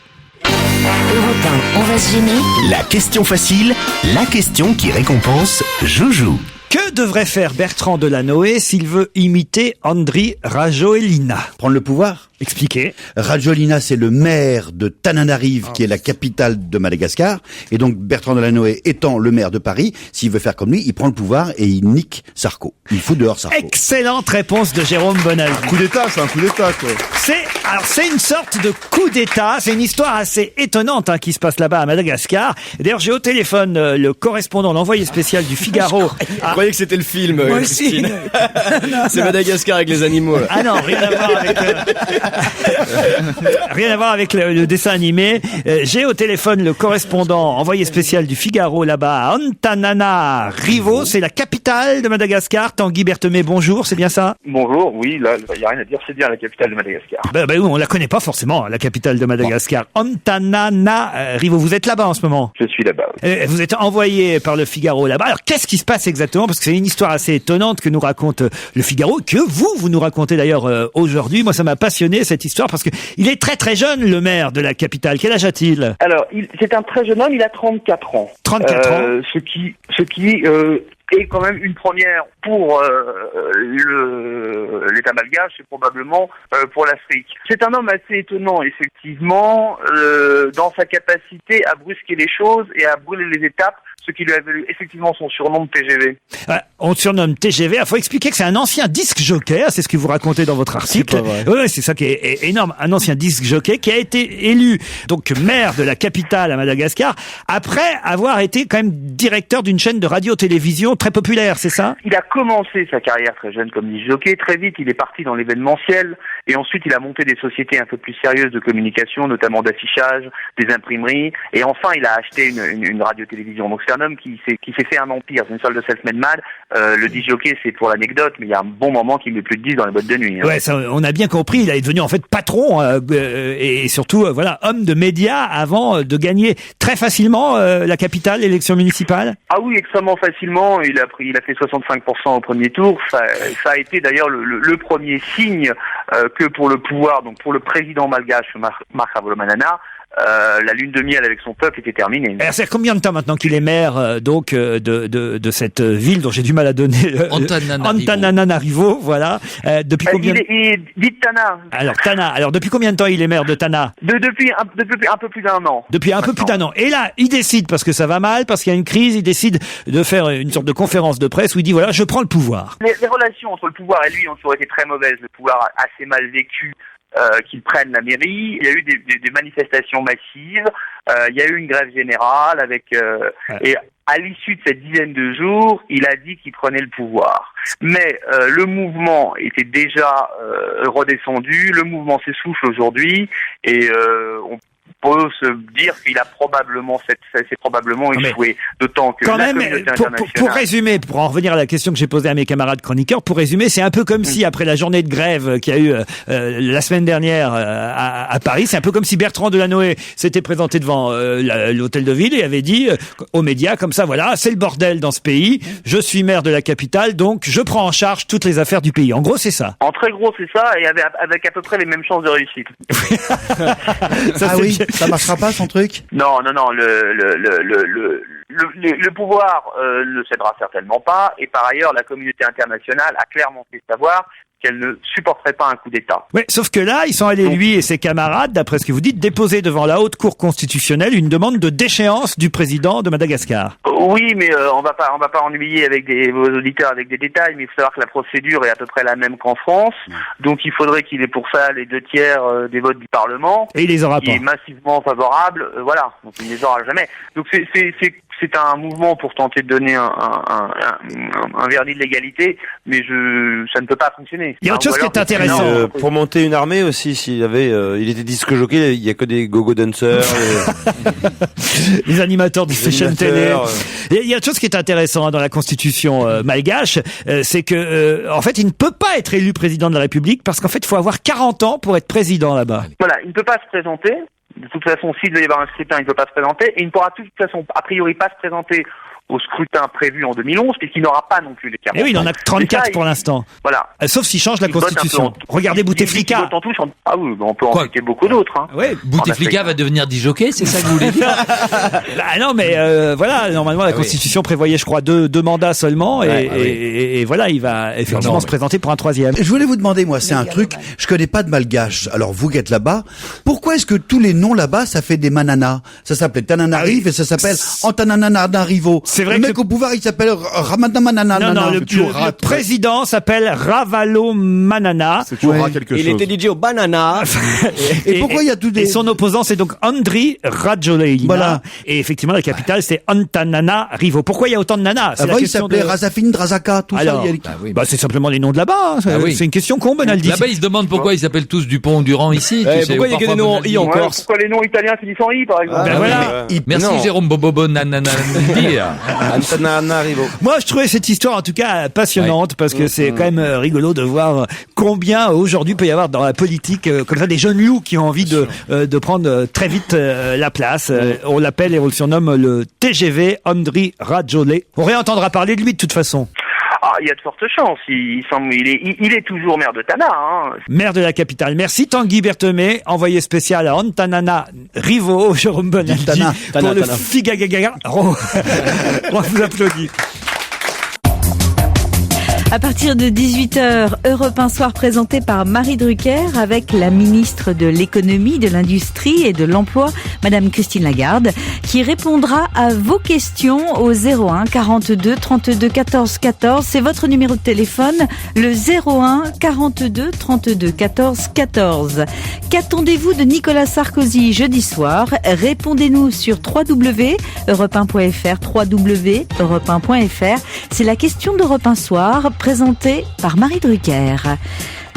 Europe 1, on va se gêner. La question facile, la question qui récompense Joujou. Que devrait faire Bertrand Delanoë s'il veut imiter Andry Rajoelina? Prendre le pouvoir. Expliquez. Rajoelina, c'est le maire de Tananarive, qui est la capitale de Madagascar. Et donc, Bertrand Delanoë étant le maire de Paris, s'il veut faire comme lui, il prend le pouvoir et il nique Sarko. Il fout dehors Sarko. Excellente réponse de Jérôme Bonaldi. Coup d'état, c'est un coup d'état, quoi. C'est une sorte de coup d'état. C'est une histoire assez étonnante, qui se passe là-bas à Madagascar. D'ailleurs, j'ai au téléphone le correspondant, l'envoyé spécial du Figaro à croyais que c'était le film, Moi aussi. Christine. C'est Madagascar avec les animaux. Là. Ah non, rien à voir avec rien à voir avec le dessin animé. J'ai au téléphone le correspondant envoyé spécial du Figaro là-bas à Antananarivo, c'est la capitale de Madagascar. Tanguy Berthemé, bonjour, c'est bien ça? Bonjour, oui, là, il n'y a rien à dire, c'est bien la capitale de Madagascar. Oui, on la connaît pas forcément, la capitale de Madagascar. Antananarivo, vous êtes là-bas en ce moment? Je suis là-bas. Vous êtes envoyé par le Figaro là-bas. Alors, qu'est-ce qui se passe exactement? Parce que c'est une histoire assez étonnante que nous raconte le Figaro, que vous nous racontez d'ailleurs aujourd'hui. Moi, ça m'a passionné cette histoire parce que il est très très jeune, le maire de la capitale. Quel âge a-t-il? Alors, c'est un très jeune homme, il a 34 ans. 34 ans. Ce qui est quand même une première pour l'État malgache et probablement pour l'Afrique. C'est un homme assez étonnant, effectivement, dans sa capacité à brusquer les choses et à brûler les étapes, ce qui lui a valu effectivement son surnom de TGV. On le surnomme TGV. Il faut expliquer que c'est un ancien disque jockey. C'est ce que vous racontez dans votre article. Oui, c'est ça qui est énorme. Un ancien disque jockey qui a été élu donc maire de la capitale à Madagascar après avoir été quand même directeur d'une chaîne de radio-télévision très populaire, c'est ça? Il a commencé sa carrière très jeune comme disque jockey. Très vite, il est parti dans l'événementiel et ensuite il a monté des sociétés un peu plus sérieuses de communication, notamment d'affichage, des imprimeries, et enfin il a acheté une radio-télévision. Donc c'est un homme qui s'est fait un empire, c'est une sorte de self-made man. Le disc jockey, c'est pour l'anecdote, mais il y a un bon moment qu'il met plus de 10 dans les boîtes de nuit. Hein. Ouais, ça, on a bien compris. Il est devenu en fait patron et surtout voilà homme de médias avant de gagner très facilement la capitale, l'élection municipale. Ah oui, extrêmement facilement. Il a fait 65% au premier tour. Ça a été d'ailleurs le premier signe que pour le pouvoir, donc pour le président malgache Marc Ravalomanana, la lune de miel avec son peuple était terminée. Alors, c'est combien de temps maintenant qu'il est maire de cette ville dont j'ai du mal à donner Antananarivo, voilà. Depuis combien? Il est dit Tana. Alors Tana. Alors depuis combien de temps il est maire de Tana? Depuis un peu plus d'un an. Depuis un peu plus d'un an. Et là, il décide parce que ça va mal, parce qu'il y a une crise, il décide de faire une sorte de conférence de presse où il dit voilà, je prends le pouvoir. Les relations entre le pouvoir et lui ont toujours été très mauvaises. Le pouvoir a assez mal vécu. Qu'ils prennent la mairie. Il y a eu des manifestations massives. Il y a eu une grève générale et à l'issue de cette dizaine de jours, il a dit qu'il prenait le pouvoir. Mais le mouvement était déjà redescendu. Le mouvement s'essouffle aujourd'hui et on peut se dire qu'il a probablement échoué, d'autant que quand la même, communauté internationale... Pour résumer, pour en revenir à la question que j'ai posée à mes camarades chroniqueurs, pour résumer, c'est un peu comme si, après la journée de grève qu'il y a eu la semaine dernière à Paris, c'est un peu comme si Bertrand Delanoë s'était présenté devant l'hôtel de ville et avait dit aux médias comme ça, voilà, c'est le bordel dans ce pays, je suis maire de la capitale, donc je prends en charge toutes les affaires du pays. En gros, c'est ça. En très gros, c'est ça, et avec à peu près les mêmes chances de réussite. Ça, oui. Ça marchera pas son truc? Non. Le pouvoir ne cédera certainement pas. Et par ailleurs, la communauté internationale a clairement fait savoir qu'elle ne supporterait pas un coup d'État. Oui, sauf que là, ils sont allés, lui et ses camarades, d'après ce que vous dites, déposer devant la Haute Cour constitutionnelle une demande de déchéance du président de Madagascar. Oui, mais on va pas ennuyer vos auditeurs avec des détails, mais il faut savoir que la procédure est à peu près la même qu'en France. Donc il faudrait qu'il ait pour ça les 2/3 des votes du Parlement. Et il les aura qui pas. Est massivement favorable, voilà. Donc il les aura jamais. Donc c'est un mouvement pour tenter de donner un vernis de l'égalité, mais ça ne peut pas fonctionner. Il y a autre chose qui est intéressant. Pour monter une armée aussi, il était disque jockey, il y a que des go-go dancers. Les animateurs du station télé. Il y a autre chose qui est intéressant dans la constitution malgache, c'est que en fait, il ne peut pas être élu président de la République parce qu'en fait, il faut avoir 40 ans pour être président là-bas. Voilà, il ne peut pas se présenter. De toute façon, s'il devait y avoir un scrutin, il ne peut pas se présenter. Et il ne pourra de toute façon, a priori, pas se présenter au scrutin prévu en 2011, puisqu'il n'aura pas non plus les 40 ans. Et oui, il en a 34 pour l'instant. Voilà. Sauf s'il change la constitution. Regardez Bouteflika. Ah oui, on peut en citer beaucoup d'autres. Hein. Ouais, Bouteflika va devenir disjockey, c'est ça que vous voulez dire? Non, mais voilà, normalement la constitution prévoyait, je crois, deux mandats seulement, et voilà, il va effectivement se présenter pour un 3e. Je voulais vous demander, moi, c'est un truc, je connais pas de malgache. Alors vous qui êtes là-bas, pourquoi est-ce que tous les noms là-bas, ça fait des mananas? Ça s'appelait Tananarive et ça s'appelle Antananarivo. C'est vrai le que mec au pouvoir, il s'appelle Ramadamanana. Non, le président s'appelle Ravalomanana. C'est toujours quelque chose. Il était DJ au Banana. Et pourquoi il y a tout des... Et son opposant, c'est donc Andry Rajoelina. Voilà. Et effectivement, la capitale, c'est Antananarivo. Pourquoi il y a autant de nanas? Avant, il s'appelait Razafin, Drazaka, tout Alors, ça. c'est simplement les noms de là-bas. C'est une question con, Bonaldi. Là-bas, ils se demandent pourquoi ils s'appellent tous Dupont, Durand ici. Pourquoi il y a que des noms en I encore? Pourquoi les noms italiens finissent en I, par exemple? Voilà. Merci Jérôme Bobobo nanana. Antananarivo. Moi, je trouvais cette histoire, en tout cas, passionnante, parce que c'est quand même rigolo de voir combien aujourd'hui peut y avoir dans la politique, comme ça, des jeunes loups qui ont envie de prendre très vite la place. On l'appelle et on le surnomme le TGV Andry Rajoelina. On réentendra parler de lui de toute façon. Ah, il y a de fortes chances. Il est toujours maire de Tana. Hein. Maire de la capitale. Merci Tanguy Berthomé, envoyé spécial à Antananarivo, Jérôme Bonaldi, pour le Figagagaga. On vous applaudit. À partir de 18h, Europe 1 Soir présenté par Marie Drucker avec la ministre de l'économie, de l'industrie et de l'emploi, Madame Christine Lagarde, qui répondra à vos questions au 01 42 32 14 14. C'est votre numéro de téléphone, le 01 42 32 14 14. Qu'attendez-vous de Nicolas Sarkozy jeudi soir? Répondez-nous sur www.europe1.fr, www.europe1.fr. C'est la question d'Europe 1 Soir, présentée par Marie Drucker.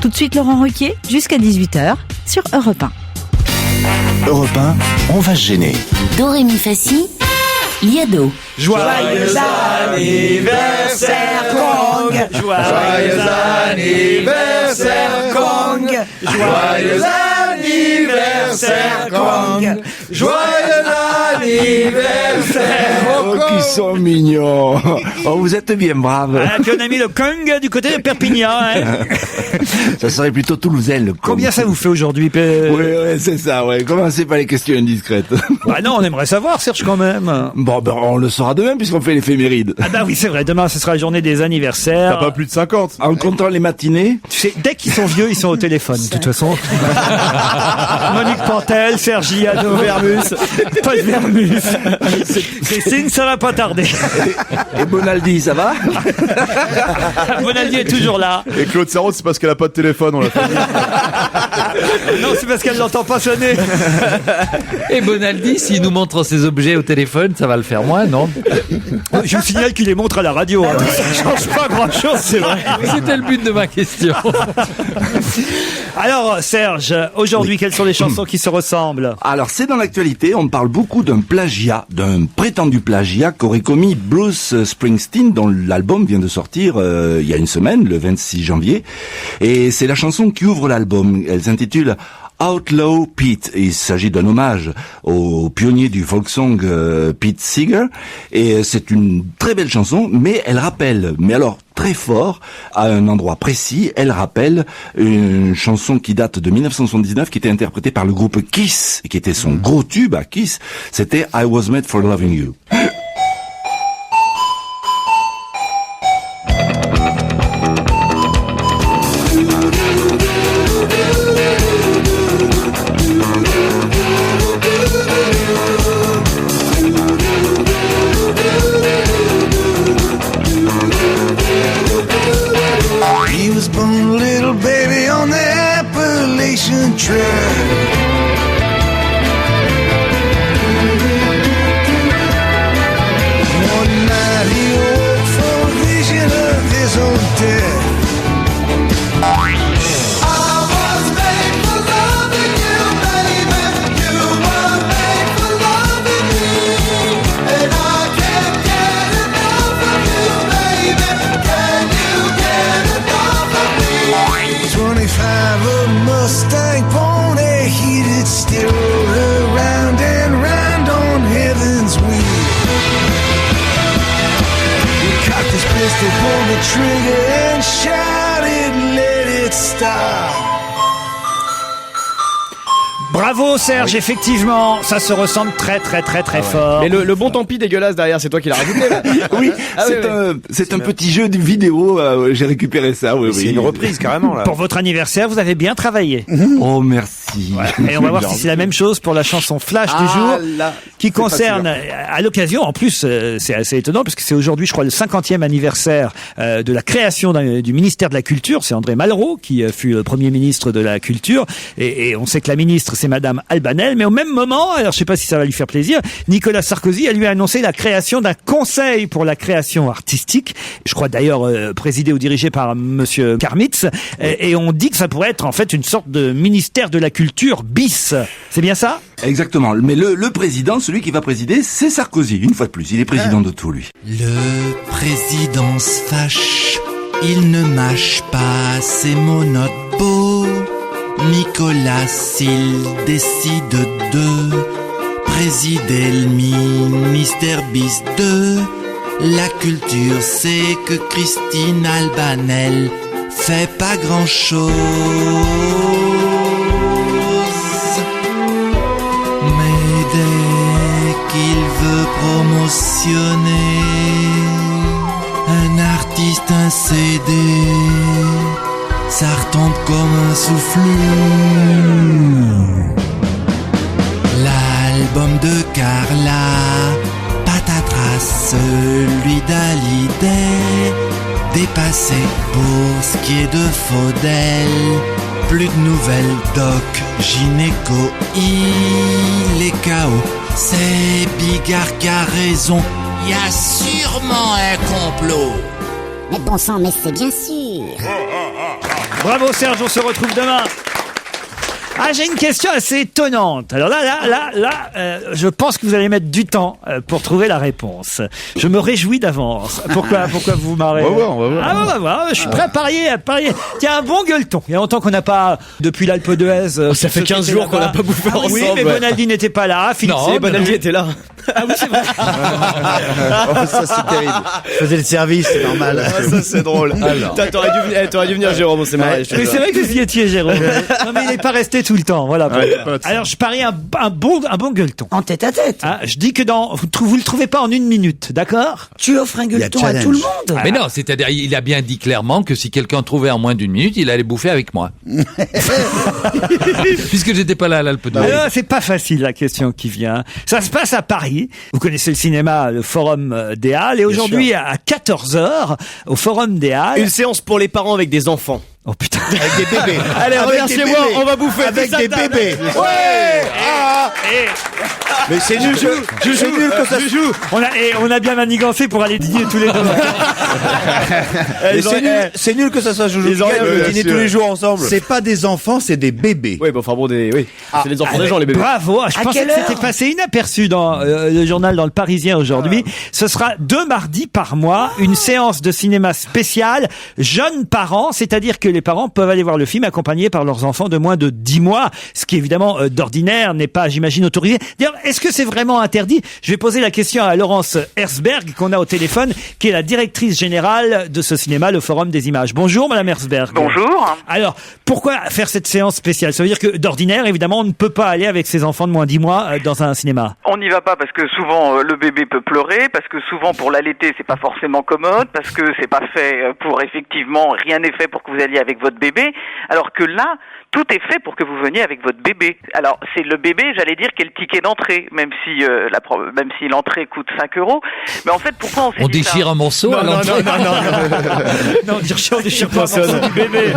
Tout de suite, Laurent Ruquier, jusqu'à 18h, sur Europe 1. Europe 1, on va se gêner. Do, ré, mi, fa, si, Liado. Joyeux anniversaire, Kong! Joyeux anniversaire, Kong! Joyeux anniversaire, Kong! Joyeux anniversaire, Oh, qu'ils sont mignons! Oh, vous êtes bien braves! Ah, puis on a mis le Kong du côté de Perpignan, hein. Ça serait plutôt toulousain, le Kong. Combien ça vous fait aujourd'hui, Oui, c'est ça, ouais. Commencez par les questions indiscrètes. Bah non, on aimerait savoir, Serge, quand même. Bon, on le saura demain, puisqu'on fait l'éphéméride. Ah bah oui, c'est vrai, demain, ce sera la journée des anniversaires. T'as pas plus de 50. En comptant les matinées. Tu sais, dès qu'ils sont vieux, ils sont au téléphone, de toute façon. Monique Pantel, Sergi Ado Vermus, Paul Vermus. Christine, ça va pas tarder. Et Bonaldi, ça va? Bonaldi est toujours là. Et Claude Sarraute, c'est parce qu'elle a pas de téléphone, on l'a fait. Non, c'est parce qu'elle l'entend pas sonner. Et Bonaldi, s'il nous montre ses objets au téléphone, ça va le faire moins, non? Je vous signale qu'il les montre à la radio. Hein. Ça change pas grand-chose, c'est vrai. C'était le but de ma question. Alors, Serge, aujourd'hui, quelles sont les chansons qui se ressemblent? Alors, c'est dans l'actualité, on parle beaucoup d'un plagiat, d'un prétendu plagiat qu'aurait commis Bruce Springsteen, dont l'album vient de sortir il y a une semaine, le 26 janvier. Et c'est la chanson qui ouvre l'album. Elle s'intitule Outlaw Pete. Il s'agit d'un hommage au pionnier du folk song Pete Seeger, et c'est une très belle chanson, mais elle rappelle, mais alors très fort, à un endroit précis, elle rappelle une chanson qui date de 1979, qui était interprétée par le groupe Kiss, et qui était son gros tube à Kiss, c'était I Was Made for Loving You. Bravo Serge, effectivement, ça se ressemble très fort. Mais le bon tant pis dégueulasse derrière, c'est toi qui l'as rajouté là. Oui, Ah c'est un petit jeu de vidéo, j'ai récupéré ça, oui. C'est une reprise carrément là. Pour votre anniversaire, vous avez bien travaillé. Oh, merci. Et on va voir si c'est la même chose pour la chanson Flash du jour, qui concerne, à l'occasion, en plus, c'est assez étonnant, parce que c'est aujourd'hui, je crois, le 50e anniversaire de la création du ministère de la Culture. C'est André Malraux qui fut le premier ministre de la Culture. Et on sait que la ministre, c'est Madame Albanel. Mais au même moment, alors je sais pas si ça va lui faire plaisir, Nicolas Sarkozy a lui annoncé la création d'un conseil pour la création artistique. Je crois d'ailleurs présidé ou dirigé par Monsieur Karmitz. Et on dit que ça pourrait être en fait une sorte de ministère de la Culture bis. C'est bien ça ? Exactement. Mais le président, celui qui va présider, c'est Sarkozy. Une fois de plus, il est président de tout, lui. Le président se fâche, il ne mâche pas ses monotes beaux. Nicolas, il décide de présider le ministère bis de la culture. C'est que Christine Albanel fait pas grand chose. Mais dès qu'il veut promotionner un artiste, un CD, ça retombe comme un souffleux. L'album de Carla, patatras, celui d'Hallyday, dépassé pour ce qui est de Faudel. Plus de nouvelles, doc, gynéco, il est KO. C'est Bigard qui a raison, y a sûrement un complot. Mais bon sang, mais c'est bien sûr. Bravo Serge, on se retrouve demain. Ah, j'ai une question assez étonnante. Alors là, je pense que vous allez mettre du temps pour trouver la réponse. Je me réjouis d'avance. Pourquoi vous vous marrez? On va voir. Ah, on va voir. Je suis prêt à parier. Tiens, un bon gueuleton. Il y a longtemps qu'on n'a pas, depuis l'Alpe d'Huez. Ça fait 15 jours qu'on n'a pas bouffé ensemble. Oui, mais Bonaldi n'était pas là. Non, Bonaldi était là. Ah oui, c'est vrai. Ça, c'est terrible. Je faisais le service, c'est normal. Ça, c'est drôle. T'aurais dû venir, Jérôme, c'est marrant. Mais c'est vrai que vous y étiez, Jérôme. Non, mais il n'est pas resté tout le temps. Voilà. Alors, je parie un bon gueuleton. En tête à tête. Ah, je dis que vous le trouvez pas en 1 minute, d'accord? Tu offres un gueuleton à tout le monde. Mais non, c'est-à-dire, il a bien dit clairement que si quelqu'un trouvait en moins d'1 minute, il allait bouffer avec moi. Puisque j'étais pas là à l'Alpe d'Huez. Alors, c'est pas facile, la question qui vient. Ça se passe à Paris. Vous connaissez le cinéma, le Forum des Halles. Et aujourd'hui, à 14h, au Forum des Halles. Une séance pour les parents avec des enfants. Oh putain. Avec des bébés. Allez, reviens chez moi, on va bouffer. Avec des bébés. Ouais. Mais c'est nul, c'est nul que ça joue. On a bien manigancé pour aller dîner tous les deux. C'est nul que ça soit Joujou. Ils auraient dîner tous les jours ensemble. C'est pas des enfants, c'est des bébés. Oui, bon, enfin bon, oui. C'est les enfants des gens, les bébés. Bravo. Je pensais que c'était passé inaperçu dans le journal, dans le Parisien aujourd'hui. Ce sera 2 mardis par mois, une séance de cinéma spéciale jeunes parents, c'est-à-dire que les parents peuvent aller voir le film accompagnés par leurs enfants de moins de 10 mois, ce qui évidemment d'ordinaire n'est pas, j'imagine, autorisé. D'ailleurs, est-ce que c'est vraiment interdit? Je vais poser la question à Laurence Herzberg, qu'on a au téléphone, qui est la directrice générale de ce cinéma, le Forum des Images. Bonjour Madame Herzberg. Bonjour. Alors, pourquoi faire cette séance spéciale? Ça veut dire que d'ordinaire, évidemment, on ne peut pas aller avec ses enfants de moins de 10 mois dans un cinéma. On n'y va pas parce que souvent le bébé peut pleurer, parce que souvent pour l'allaiter c'est pas forcément commode, parce que c'est pas fait pour effectivement, rien n'est fait pour que vous alliez avec votre bébé, alors que là, tout est fait pour que vous veniez avec votre bébé. Alors, c'est le bébé, j'allais dire, qui est le ticket d'entrée, même si l'entrée coûte 5 €. Mais en fait, pourquoi on déchire un morceau à l'entrée? Non, on déchire pas un morceau du bébé.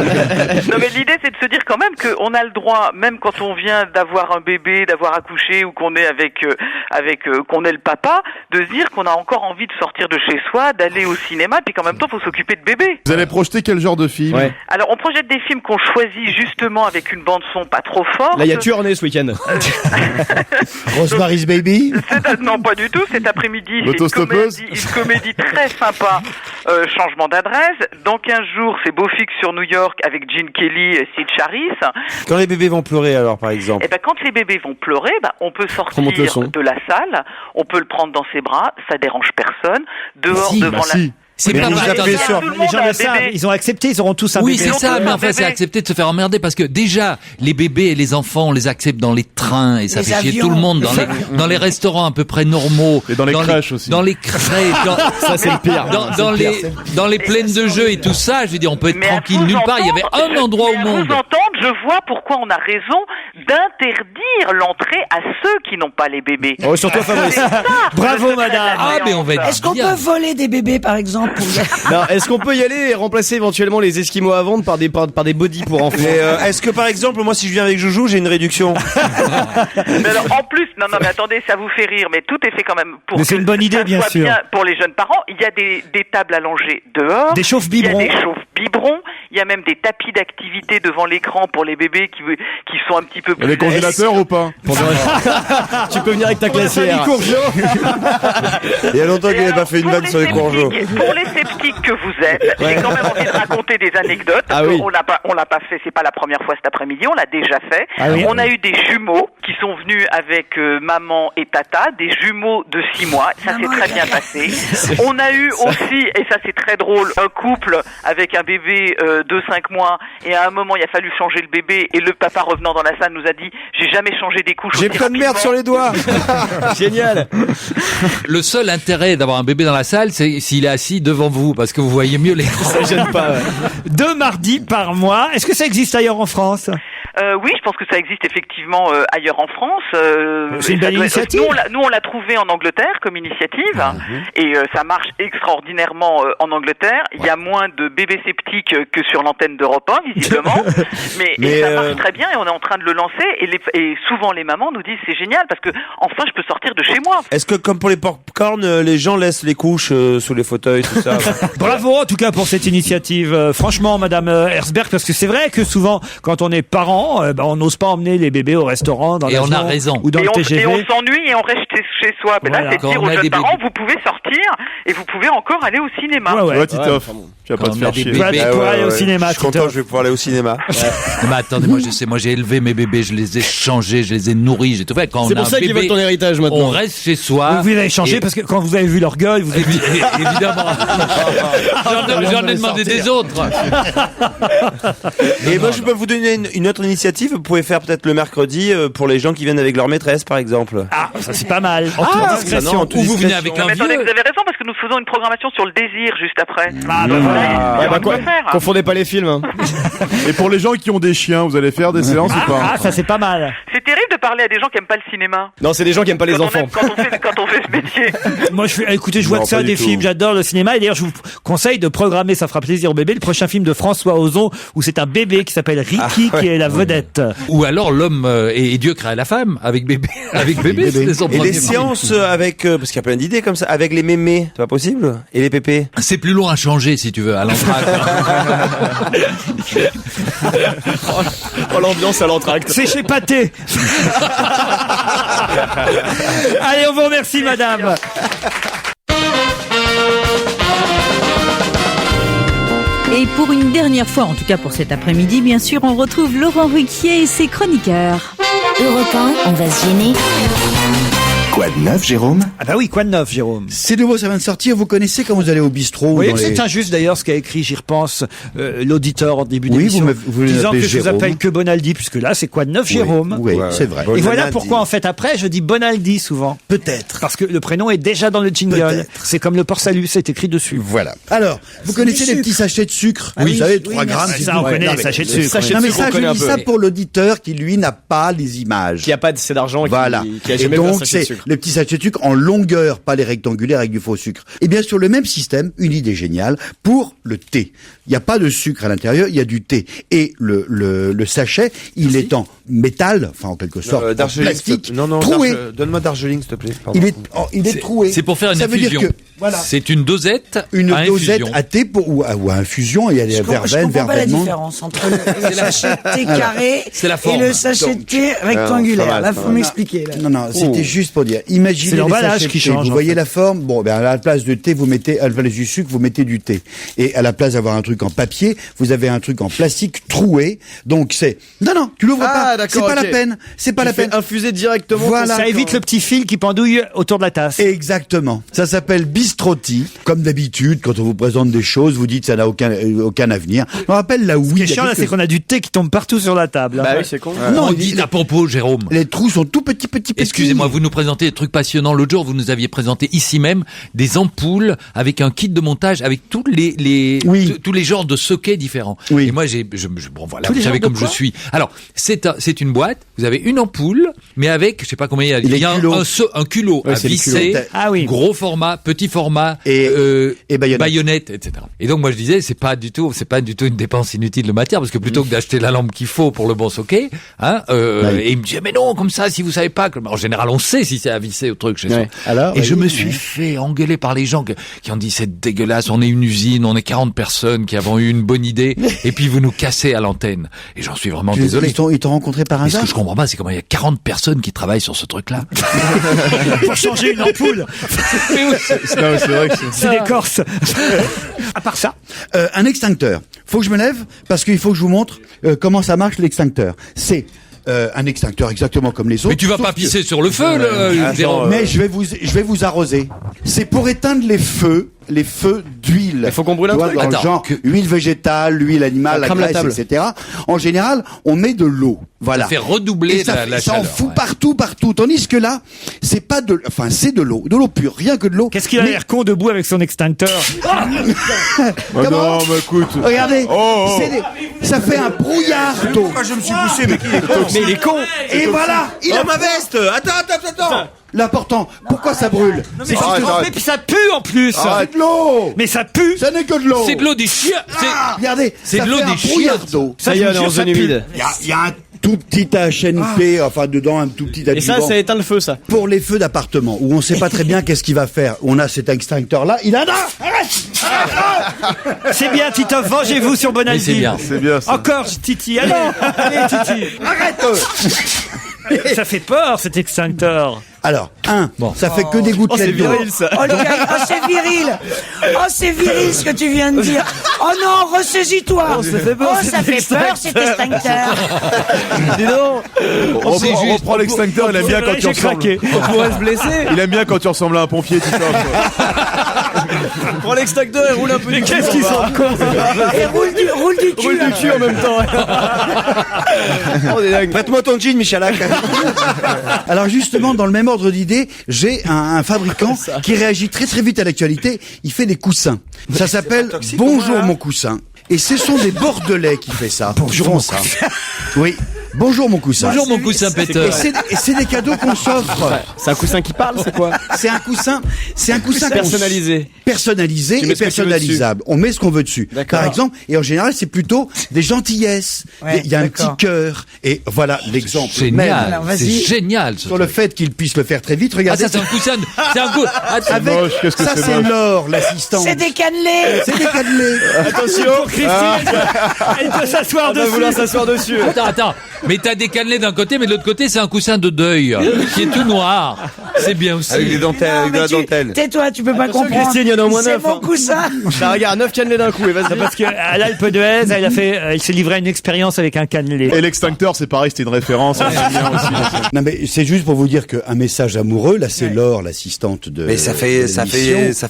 Non, mais l'idée, c'est de se dire quand même qu'on a le droit, même quand on vient d'avoir un bébé, d'avoir accouché, ou qu'on est qu'on est le papa, de se dire qu'on a encore envie de sortir de chez soi, d'aller au cinéma, puis qu'en même temps, faut s'occuper de bébé. Vous allez projeter quel genre de film? Alors, on projette des films qu'on choisit justement avec une bande son pas trop forte. Là, il y a Tuernay ce week-end. Rosemary's Baby? Non, pas du tout. Cet après-midi, c'est une comédie très sympa. Changement d'adresse. Dans 15 jours, c'est Beau Fixe sur New York avec Gene Kelly et Sid Charisse. Quand les bébés vont pleurer, alors, par exemple? Eh ben, quand les bébés vont pleurer, on peut sortir de la salle, on peut le prendre dans ses bras, ça dérange personne. Dehors, C'est Mais pas les vrai. gens- Attends, les attends. gens le savent, ils ont accepté, ils auront tous un Oui, bébé. c'est ça, mais enfin, c'est accepter de se faire emmerder parce que déjà, les bébés et les enfants, on les accepte dans les trains et ça Les fait chier avions. tout le monde dans les restaurants à peu près normaux. Et dans les crèches aussi. Dans les crèches, Ça, c'est le pire. dans les plaines de jeux et tout ça, je veux dire, on peut être Mais à tranquille vous nulle part. Il y avait entendre, un endroit mais au à monde. vous entendre, je vois pourquoi on a raison d'interdire l'entrée à ceux qui n'ont pas les bébés. Oh, sur toi, Fabrice. C'est ça, Bravo, le secret de la madame. Ah, mais on va science. être Est-ce qu'on bien. peut voler des bébés, par exemple Non, est-ce qu'on peut y aller et remplacer éventuellement les Esquimaux à vendre par des bodys pour enfants? Mais est-ce que par exemple, moi, si je viens avec Joujou, j'ai une réduction? Mais alors, en plus, non, mais attendez, ça vous fait rire, mais tout est fait quand même pour Mais que c'est une bonne idée, ça bien soit sûr. bien pour les jeunes parents. Il y a des tables allongées dehors. Des chauffe-biberons. Il y a des chauffe-biberons. Il y a même des tapis d'activité devant l'écran pour les bébés qui sont un petit peu plus... Les congélateurs ou pas? Tu peux venir avec ta glacière. Il y a longtemps qu'il n'avait pas fait une vanne sur les courgeaux. Pour les sceptiques que vous êtes, j'ai quand même envie de raconter des anecdotes. Ah oui. On l'a pas fait, c'est pas la première fois cet après-midi, on l'a déjà fait. Ah oui. On a eu des jumeaux qui sont venus avec maman et tata, des jumeaux de 6 mois. Ça s'est très bien passé. On a eu aussi, et ça c'est très drôle, un couple avec un bébé de 5 mois, et à un moment il a fallu changer le bébé, et le papa revenant dans la salle nous a dit « J'ai jamais changé des couches J'ai aussi plein de merde rapidement. sur les doigts. Génial. Le seul intérêt d'avoir un bébé dans la salle, c'est s'il est assis devant vous, parce que vous voyez mieux les. Ça gêne pas. Ouais. 2 mardis par mois. Est-ce que ça existe ailleurs en France? Oui, je pense que ça existe effectivement ailleurs en France. C'est une Et ça belle doit- initiative. Nous, on l'a trouvé en Angleterre comme initiative, et ça marche extraordinairement en Angleterre. Il y a moins de bébés sceptiques que sur l'antenne d'Europe 1, visiblement, mais ça marche très bien et on est en train de le lancer. Et souvent les mamans nous disent c'est génial parce que enfin je peux sortir de chez moi. Est-ce que comme pour les popcorn, les gens laissent les couches sous les fauteuils, tout ça? Bravo en tout cas pour cette initiative. Franchement, Madame Herzberg, parce que c'est vrai que souvent, quand on est parent, on n'ose pas emmener les bébés au restaurant, dans Et on l'avion a raison. ou dans le TGV. Et on s'ennuie et on reste chez soi. Mais Voilà. là, c'est Quand dire on aux a jeunes des parents, bébés. vous pouvez sortir et vous pouvez encore aller au cinéma. Ouais. Ouais, Titoff. Tu vas pas Quand te on a faire des chier. bébés. Tu pourras aller au cinéma. Je suis content, Titoff. je vais pouvoir aller au cinéma. Mais attendez, moi j'ai élevé mes bébés, je les ai changés, je les ai nourris, j'ai tout fait. Quand C'est on a pour un ça qu'ils bébé, veulent ton héritage on maintenant. reste chez soi. Vous avez changé Et- parce que quand vous avez vu leur gueule, vous avez dit Évidemment. J'en ai demandé des autres. Et moi, je peux vous donner une autre initiative. Vous pouvez faire peut-être le mercredi pour les gens qui viennent avec leur maîtresse, par exemple. ah, ça c'est pas mal. En toute Ah, discrétion. ça, non, en toute Ou vous venez discrétion. avec un Mais attendez, vieux. vous avez raison parce que nous faisons une programmation sur le désir juste après. Ah, Donc, voilà. il y Ah, aura bah de quoi quoi, faire. confondez pas les films. Hein. Et pour les gens qui ont des chiens, vous allez faire des séances ou pas? Ah, ça c'est pas mal. C'est terrible de parler à des gens qui aiment pas le cinéma. Non, c'est des gens qui aiment pas les Quand on enfants. aime- quand on fait ce métier. Moi, écoutez, je vois Non, que ça, pas du des tout. films, j'adore le cinéma. Et d'ailleurs, je vous conseille de programmer, ça fera plaisir au bébé, le prochain film de François Ozon, où c'est un bébé qui s'appelle Ricky, qui est la vedette. Ou alors l'homme et Dieu créa la femme avec bébé. Avec bébé, c'était son Et premier les film. séances avec, parce qu'il y a plein d'idées comme ça, avec les mémés, c'est pas possible? Et les pépés? C'est plus long à changer si tu veux, à l'entracte. Oh, l'ambiance à l'entracte. C'est chez Pathé. Allez, on vous remercie, madame. Et pour une dernière fois, en tout cas pour cet après-midi, bien sûr, on retrouve Laurent Ruquier et ses chroniqueurs. Europe 1, on va se gêner. Quoi de neuf, Jérôme? Ah bah oui, quoi de neuf, Jérôme? C'est nouveau, ça vient de sortir. Vous connaissez quand vous allez au bistrot? Vous voyez dans que les- c'est injuste d'ailleurs ce qu'a écrit, j'y repense, l'auditeur en début Oui, d'émission, vous disant l'appelez que je vous Jérôme. appelle que Bonaldi, puisque là c'est quoi de neuf, Jérôme? Oui, c'est vrai. Et voilà pourquoi en fait après je dis Bonaldi souvent. Peut-être. Parce que le prénom est déjà dans le jingle. Peut-être. C'est comme le port salut, c'est écrit dessus. Voilà. Alors, vous connaissez les petits sachets de sucre? Ah oui. Vous savez, Oui, 3 grammes. merci. c'est Ça, on tout. connaît Non, les mais sachets de les sucre, sachets oui. Non, mais sucre, on ça, je connaît un dis peu. ça pour l'auditeur qui, lui, n'a pas les images. Qui a pas assez d'argent et Voilà. qui a Et jamais vu un donc, sachet de c'est sucre. les petits sachets de sucre en longueur, pas les rectangulaires avec du faux sucre. Et bien sur le même système, une idée géniale pour le thé. Il n'y a pas de sucre à l'intérieur, il y a du thé. Et le sachet, il est en métal, enfin en quelque sorte, en Darjeeling, plastique, non, troué. donne-moi Darjeeling, s'il te plaît. Pardon. Il est troué. C'est pour faire une Ça veut dire infusion. que, voilà. C'est une dosette Une à dosette infusion. à thé ou à infusion, il y a des Je verveines, comprends pas la verveinements. différence entre le sachet de thé carré C'est la et forme. le sachet de thé pas rectangulaire. mal, Là, pas faut mal. m'expliquer. là. Non, c'était juste pour dire. dire. Imaginez C'est les l'emballage sachets de qui thé. change, Vous en voyez fait. la forme? Bon, ben, à la place de thé, à la place du sucre, vous mettez du thé. Et à la place d'avoir un truc en papier, vous avez un truc en plastique troué. Donc c'est, non, tu l'ouvres pas. C'est d'accord, pas la ok. peine. C'est pas la peine. Infuser directement. Voilà. Ça évite le petit fil qui pendouille autour de la tasse. Exactement. Ça s'appelle bistrotti. Comme d'habitude, quand on vous présente des choses, vous dites ça n'a aucun avenir. On rappelle la Ce qui est chiant là, c'est qu'on a du thé qui tombe partout sur la table. Bah oui, c'est con. Non, On dit à propos, Jérôme. les trous sont tout petits. Excusez-moi, vous nous présentez des trucs passionnants. L'autre jour, vous nous aviez présenté ici même des ampoules avec un kit de montage avec tous les genres de sockets différents. Oui. Et moi, bon voilà, Tous vous les savez genres de comme je quoi suis. Alors, c'est une boîte. Vous avez une ampoule, mais avec, je sais pas combien il y a un culot Ouais, à c'est le visser. culot. Ah oui. Gros format, petit format, Et baïonnette, etc. Et donc moi je disais, c'est pas du tout une dépense inutile de matière, parce que plutôt que d'acheter la lampe qu'il faut pour le bon socket, et il me disait mais non, comme ça, si vous savez pas, en général on sait si c'est à visser au truc chez soi. Alors, Et je me suis fait engueuler par les gens qui ont dit c'est dégueulasse, on est une usine, on est 40 personnes qui avons eu une bonne idée, et puis vous nous cassez à l'antenne. Et j'en suis vraiment désolé. Ils t'ont rencontré par Mais ce hasard? que je comprends pas, c'est comment il y a 40 personnes qui travaillent sur ce truc-là. Pour changer une ampoule. C'est vrai que C'est des Corses. À part ça. Un extincteur. Faut que je me lève parce qu'il faut que je vous montre comment ça marche l'extincteur. C'est un extincteur exactement comme les autres. Mais tu vas sauf pas que- pisser sur le feu, Jérôme. Mais je vais vous arroser. C'est pour éteindre les feux d'huile. Il faut qu'on brûle un Tu vois, truc. dans le Attends, genre huile végétale, l'huile animale, la crame la graisse, table. etc. En général, on met de l'eau. Voilà. Ça fait redoubler Et ça, la ça en chaleur. fout partout. Tandis que là, c'est pas c'est de l'eau pure, rien que de l'eau. Qu'est-ce qu'il a Mais- l'air con debout avec son extincteur. Comment non, mais écoute. Regardez, Oh. ça fait un brouillard d'eau. Je me suis poussé, mais Mais il est con. Et voilà, il a ma veste. Attends. l'important. Pourquoi ça brûle? C'est parce Arrête, que- arrête. Mais puis ça pue en plus. c'est de l'eau. Mais ça pue. Ça n'est que de l'eau. C'est de l'eau des chiens. Regardez, c'est ça de l'eau fait un des chiens. brouillard d'eau. Ça y est, on est en zone humide. Il y a un tout petit HNP, enfin dedans un tout petit Et ça, adjuvant. ça éteint le feu, ça. Pour les feux d'appartement, où on sait pas très bien qu'est-ce qu'il va faire. On a cet extincteur-là, il en a. Arrête. C'est bien, Titoff, vengez-vous sur Bonaldi. Mais c'est bien. C'est bien ça. Encore, Titi. Allez, allez, Titi. Arrête. Ça fait peur, cet extincteur. Alors, ça fait que des Oh, gouttelettes c'est d'eau. viril, ça. Oh, le gars, oh, c'est viril. Oh, c'est viril ce que tu viens de dire. Oh non, ressaisis-toi. Oh, ça fait peur, ça cet fait peur cet extincteur. Dis donc. On reprend l'extincteur, il aime bien quand tu J'ai ressembles. craqué. On pourrait se blesser. Il aime bien quand tu ressembles à un pompier, Titoff. Prends l'extincteur et roule un peu du cul. Qu'est-ce qu'ils sont cons. Et roule du cul. Roule du cul en même temps. On est dingue. Prête-moi ton jean, Michalak. Alors justement, dans le même ordre d'idée, j'ai un fabricant qui réagit très très vite à l'actualité. Il fait des coussins. Ça s'appelle Bonjour mon coussin. Et ce sont des Bordelais qui fait ça. Bonjour mon coussin. Oui. Bonjour mon coussin. Bonjour mon coussin Peter. Et c'est des cadeaux qu'on s'offre. C'est un coussin qui parle, c'est quoi? C'est un coussin qu'on- Personnalisé. personnalisé Tu mets et ce que tu veux personnalisable. On met ce qu'on veut dessus. D'accord. Par exemple, et en général, c'est plutôt des gentillesses. Ouais, Il y a un d'accord. petit cœur. Et voilà l'exemple Génial. Alors, vas-y. C'est génial. Ce sur truc. le fait qu'il puisse le faire très vite. Ah Regardez. ça c'est un coussin. C'est un coup. Avec, moche, qu'est-ce que ça c'est c'est moche. Laure, l'assistante. C'est des cannelés. C'est des cannelés. Attention. Christine, elle peut s'asseoir On va vouloir dessus. s'asseoir dessus. Attends. Mais t'as des cannelés d'un côté, mais de l'autre côté c'est un coussin de deuil qui est tout noir. C'est bien aussi. Avec des dentelles, Non, avec de mais la dentelle. tais-toi, tu peux pas Attention, comprendre. Christine, il y en a au moins C'est 9, mon hein. coussin. Bah, regarde, 9 cannelés d'un coup, et vas-y. Parce qu'à l'Alpe d'Huez, il s'est livré à une expérience avec un cannelé. Et l'extincteur, c'est pareil, c'était une référence. On aime bien aussi. Non mais c'est juste pour vous dire qu'un message amoureux, là c'est Laure, l'assistante de. Mais ça de l'émission.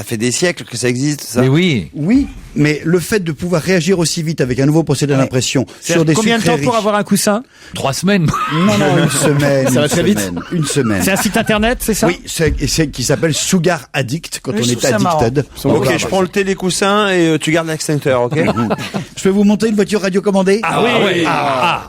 fait des siècles que ça existe, ça. Mais oui. Oui, mais le fait de pouvoir réagir aussi vite avec un nouveau procédé d'impression sur des Combien de sucres temps pour riches. avoir un coussin? 3 semaines. Non, une semaine. Ça va une très vite. semaine, Une semaine. C'est un site internet, c'est ça? Oui, c'est qui s'appelle Sugar Addict quand Oui, on je est trouve ça marrant. addicted. Ok, je prends le télécoussin et tu gardes l'extincteur, ok? Je peux vous monter une voiture radiocommandée? Ah oui.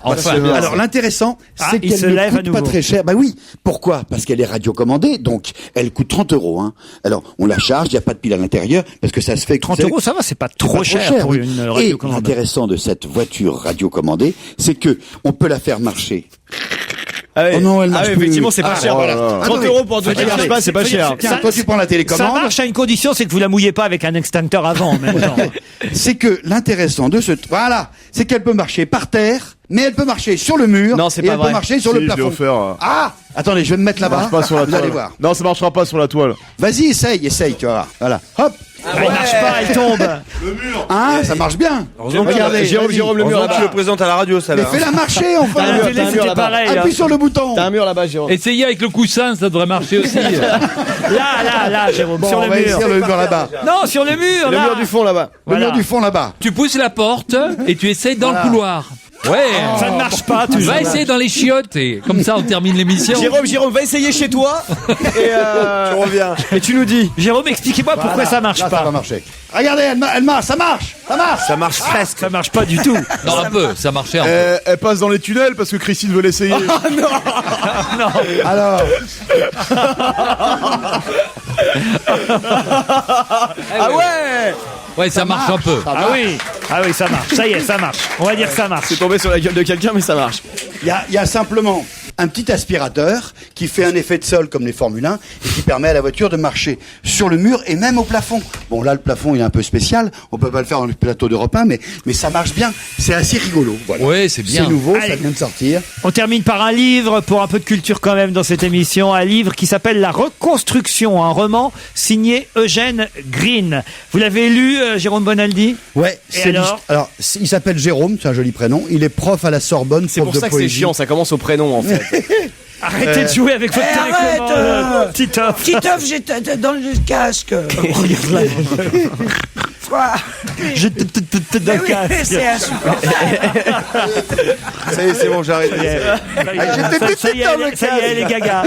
Enfin. Alors l'intéressant, Ah, c'est il qu'elle se ne lève à coûte pas nouveau. très cher. Bah oui. Pourquoi? Parce qu'elle est radiocommandée, donc elle coûte 30 €. Hein. Alors on la charge, il n'y a pas de pile à l'intérieur, parce que ça se fait. 30 vous savez, €, ça va, c'est pas c'est trop pas cher pour oui. une Et radiocommande. l'intéressant de cette voiture radiocommandée, c'est que on peut la faire marcher. Ah ouais. Oh non, elle Ah marche ouais, plus. effectivement, c'est pas Ah, cher. voilà. Voilà. 30 Attendez. € pour un truc qui marche pas, c'est pas cher. Tiens, toi tu prends la Ça télécommande. marche à une condition, c'est que vous la mouillez pas avec un extincteur avant, en même temps. C'est que l'intéressant de ce... Voilà, c'est qu'elle peut marcher par terre, mais elle peut marcher sur le mur. Non, c'est et pas elle vrai. peut marcher sur le Si, je l'ai plafond. offert. Ah, attendez, je vais me mettre Ça là-bas. marche pas sur la Vous toile. allez voir. Non, ça marchera pas sur la toile. Vas-y, essaye, tu vas voir. Voilà. Hop. Elle marche pas, elle tombe. Hein, ça marche bien. Regardez, Jérôme, le mur là-bas. Tu le présentes à la radio, ça Mais là. fais-la marcher, enfin. T'as la télé, c'était pareil. Appuie sur le bouton. T'as un mur là-bas, Jérôme. Essayez avec le coussin, ça devrait marcher aussi. Là, Jérôme, Bon, sur on le va mur. essayer le mur là-bas. Non, sur le mur, Le là. mur du fond là-bas. Le mur du fond là-bas. Tu pousses la porte et tu essayes dans le couloir. Ouais. Ça ne marche pas, toujours. Va essayer dans les chiottes et comme ça on termine l'émission. Jérôme, va essayer chez toi. Et Tu reviens. Et tu nous dis. Jérôme, expliquez-moi pourquoi ça marche Là, ça pas. va marcher. Regardez, elle marche, ça marche. Ça marche presque. Ça marche pas du tout. Non, un peu, ça marchait un peu. Elle passe dans les tunnels parce que Christine veut l'essayer. Alors, Ah ouais. Ouais, ça marche un peu. Ah oui, ça marche. Ça y est, ça marche. On va dire que ça marche. C'est tombé sur la gueule de quelqu'un, mais ça marche. il y a simplement un petit aspirateur qui fait un effet de sol comme les Formule 1 et qui permet à la voiture de marcher sur le mur et même au plafond. Bon, là, le plafond, il est un peu spécial. On peut pas le faire dans le plateau d'Europe 1, mais ça marche bien. C'est assez rigolo. Voilà. Ouais, c'est bien. C'est nouveau, Allez. ça vient de sortir. On termine par un livre, pour un peu de culture quand même dans cette émission, un livre qui s'appelle La Reconstruction, un roman signé Eugène Green. Vous l'avez lu, Jérôme Bonaldi? Ouais, Et alors il s'appelle Jérôme, c'est un joli prénom. Il est prof à la Sorbonne, C'est prof pour de ça que c'est poésie. chiant, ça commence au prénom en fait. Arrêtez de jouer avec votre télécommande, Titoff. Titoff, j'ai dans le casque. Quoi? Je te Mais oui, c'est un super. Ça y est, c'est bon, j'arrête. Ça y est, les gagas.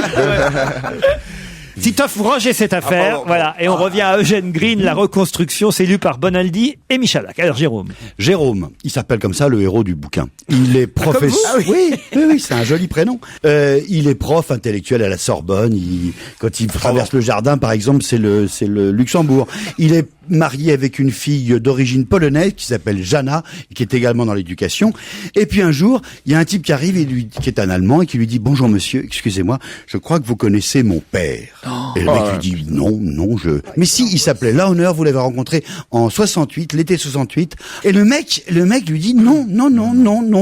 Titoff, vous rangez cette affaire, pardon. voilà, et on revient à Eugène Green, La Reconstruction, c'est lu par Bonaldi et Michalak. Alors Jérôme. Jérôme, il s'appelle comme ça le héros du bouquin. Il est professeur. Oui, c'est un joli prénom. Il est prof intellectuel à la Sorbonne. Quand il traverse le jardin, par exemple, c'est le Luxembourg. Il est marié avec une fille d'origine polonaise qui s'appelle Jana, qui est également dans l'éducation. Et puis un jour, il y a un type qui arrive qui est un Allemand et qui lui dit: bonjour monsieur, excusez-moi, je crois que vous connaissez mon père. Et le mec lui dit: non, mais si, il s'appelait Launer, vous l'avez rencontré en 68, l'été 68. Et le mec lui dit: non,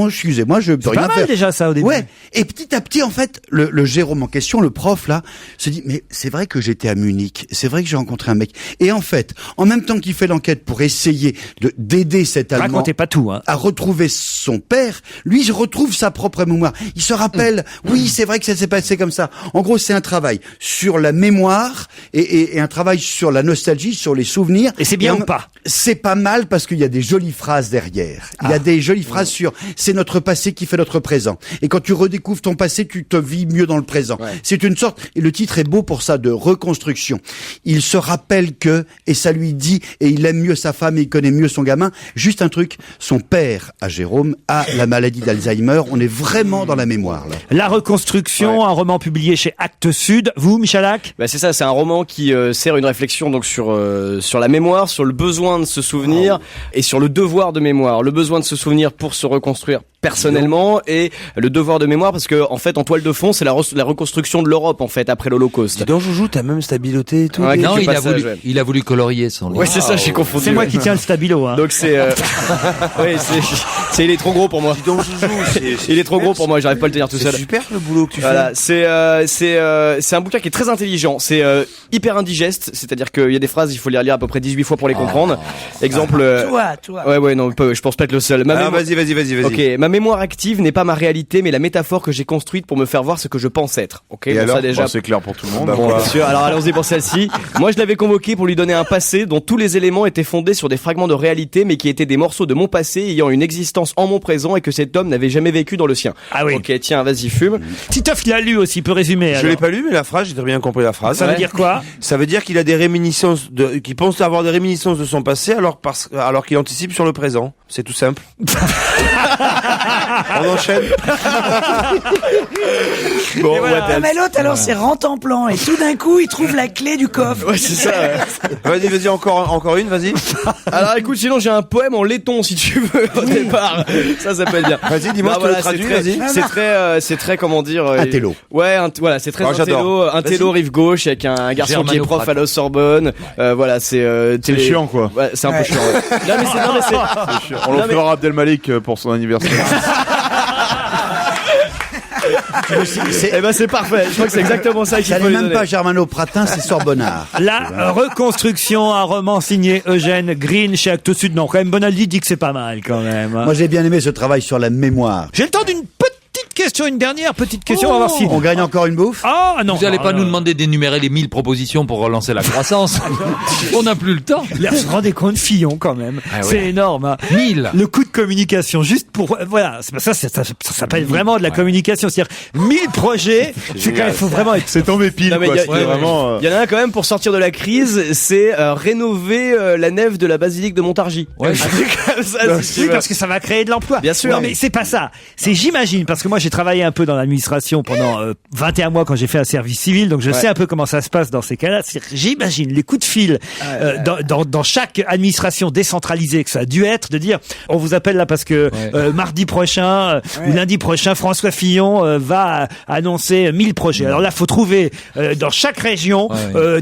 excusez-moi, je peux C'est rien pas mal faire. déjà ça au début. Ouais. Et petit à petit, en fait, le Jérôme en question, le prof là, se dit: mais c'est vrai que j'étais à Munich, c'est vrai que j'ai rencontré un mec. Et en fait, en même temps qu'il fait l'enquête pour essayer d'aider cet Allemand Racontez pas tout, hein. à retrouver son père, lui, je retrouve sa propre mémoire. Il se rappelle, oui, c'est vrai que ça s'est passé comme ça. En gros, c'est un travail sur la mémoire et un travail sur la nostalgie, sur les souvenirs. Et c'est bien ou pas? C'est pas mal parce qu'il y a des jolies phrases derrière. Il y a des jolies phrases sur c'est notre passé qui fait notre présent. Et quand tu redécouvres ton passé, tu te vis mieux dans le présent. Ouais. C'est une sorte, et le titre est beau pour ça, de reconstruction. Il se rappelle que, et ça lui dit, et il aime mieux sa femme et il connaît mieux son gamin. Juste un truc, son père, à Jérôme, a la maladie d'Alzheimer. On est vraiment dans la mémoire, là. La Reconstruction, un roman publié chez Actes Sud. Vous, Michalak? C'est ça, c'est un roman qui sert une réflexion donc sur la mémoire, sur le besoin de se souvenir et sur le devoir de mémoire. Le besoin de se souvenir pour se reconstruire personnellement et le devoir de mémoire parce que en fait en toile de fond c'est la reconstruction de l'Europe en fait après l'Holocauste. Dis donc Joujou, t'as même stabiloté et tout. Ouais, non, il a voulu colorier son livre. Ouais, c'est ça, j'ai confondu. C'est moi qui tiens le stabilo, hein. Donc c'est ouais, il est trop gros pour moi. Dis donc Joujou, il est trop gros pour moi, j'arrive pas à le tenir tout seul. C'est super le boulot que tu voilà, fais. c'est un bouquin qui est très intelligent, c'est hyper indigeste, c'est-à-dire qu'il y a des phrases, il faut les relire à peu près 18 fois pour les comprendre. Exemple Toi. Ouais, non, je pense pas être le seul. Vas-y. OK, ma mémoire active n'est pas ma réalité mais la métaphore que j'ai construite pour me faire voir ce que je pense être. OK, et bon, alors, ça déjà c'est clair pour tout le monde. Bon, bien sûr. Alors allons-y pour celle-ci. Moi, je l'avais convoqué pour lui donner un passé dont tous les éléments étaient fondés sur des fragments de réalité, mais qui étaient des morceaux de mon passé ayant une existence en mon présent et que cet homme n'avait jamais vécu dans le sien. Ah oui. Ok, tiens, vas-y, fume. Titoff l'a lu aussi, peut résumer. Je l'ai pas lu, mais la phrase, j'ai très bien compris la phrase. Ça veut dire quoi? Ça veut dire qu'il a des réminiscences qu'il pense avoir des réminiscences de son passé alors qu'il anticipe sur le présent. C'est tout simple. On enchaîne. Bon, voilà. Mais l'autre alors c'est rentre en plan et tout d'un coup il trouve la clé du coffre. Ouais, c'est ça. Ouais. Vas-y, encore une, vas-y. Alors écoute, sinon j'ai un poème en laiton si tu veux au départ. Ça peut être bien. Vas-y, dis-moi, je te le traduis, vas-y. C'est très comment dire. Intello. Ouais, voilà, c'est très intello, rive gauche avec un garçon qui est prof à la Sorbonne. Voilà, c'est chiant quoi. Ouais, c'est un peu chiant. Ouais. Non mais c'est On l'offrira à Abdelmalik pour son anniversaire. Eh ben c'est parfait. Je crois que c'est exactement ça qu'il Ça faut n'est lui même donner. pas Germano-Pratin, c'est Sorbonnard. La reconstruction, un roman signé Eugène Green chez Actes Sud. Non, quand même, Bonaldi dit que c'est pas mal, quand même. Moi, j'ai bien aimé ce travail sur la mémoire. J'ai le temps d'une petite question, une dernière petite question. On va voir si... On gagne encore une bouffe? Ah, non. Vous n'allez pas nous demander d'énumérer les 1000 propositions pour relancer la croissance. On n'a plus le temps. Là, vous vous rendez compte, Fillon, quand même. Ah ouais. C'est énorme, hein. 1000. Le coup de communication, juste pour, voilà. Ça s'appelle vraiment de la communication. C'est-à-dire, 1000 projets. C'est quand même, faut vraiment être... C'est tombé pile, Non, mais quoi. il y a- C'était vraiment. Il y en a un quand même pour sortir de la crise, c'est rénover la nef de la basilique de Montargis. Ouais. Un truc comme ça, si tu Oui, veux. parce que ça va créer de l'emploi. Bien sûr. Non, mais c'est pas ça. C'est, j'imagine, parce que moi, j'ai travaillé un peu dans l'administration pendant 21 mois quand j'ai fait un service civil, donc je sais un peu comment ça se passe dans ces cas-là. J'imagine les coups de fil dans chaque administration décentralisée que ça a dû être, de dire, on vous appelle là parce que mardi prochain ou lundi prochain, François Fillon va annoncer 1000 projets. Alors là, faut trouver dans chaque région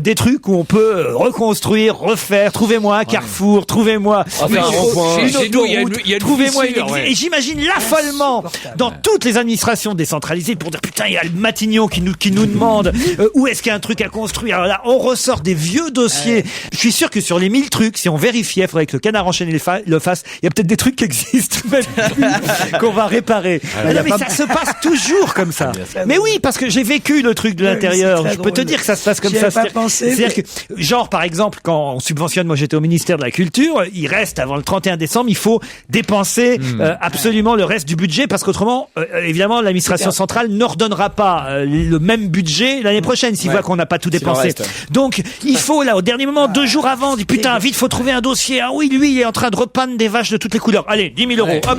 des trucs où on peut reconstruire, refaire. Trouvez-moi un carrefour, trouvez-moi Enfin, un rond-point. une Chez nous, il y a une- autoroute, il y a une trouvez-moi fissure, une ouais. Et j'imagine l'affolement dans toutes les administrations décentralisées pour dire putain, il y a le Matignon qui nous demande où est-ce qu'il y a un truc à construire. Alors là, on ressort des vieux dossiers. Je suis sûr que sur les 1000 trucs, si on vérifiait, il faudrait que le Canard enchaîné le fasse. Il y a peut-être des trucs qui existent même plus, qu'on va réparer. Non, mais ça se passe toujours comme ça. Mais oui, parce que j'ai vécu le truc de l'intérieur. Je peux te dire que ça se passe comme J'y ça. avais pas pensé, C'est-à-dire que, genre, par exemple, quand on subventionne, moi j'étais au ministère de la Culture, il reste avant le 31 décembre, il faut dépenser absolument le reste du budget parce qu'autrement, évidemment, l'administration centrale ne redonnera pas le même budget l'année prochaine s'il voit qu'on n'a pas tout S'il en dépensé. reste. Donc, il faut là, au dernier moment, 2 jours avant, on dit putain, vite, faut trouver un dossier. Ah oui, lui, il est en train de repeindre des vaches de toutes les couleurs. Allez, 10 000 euros. Hop.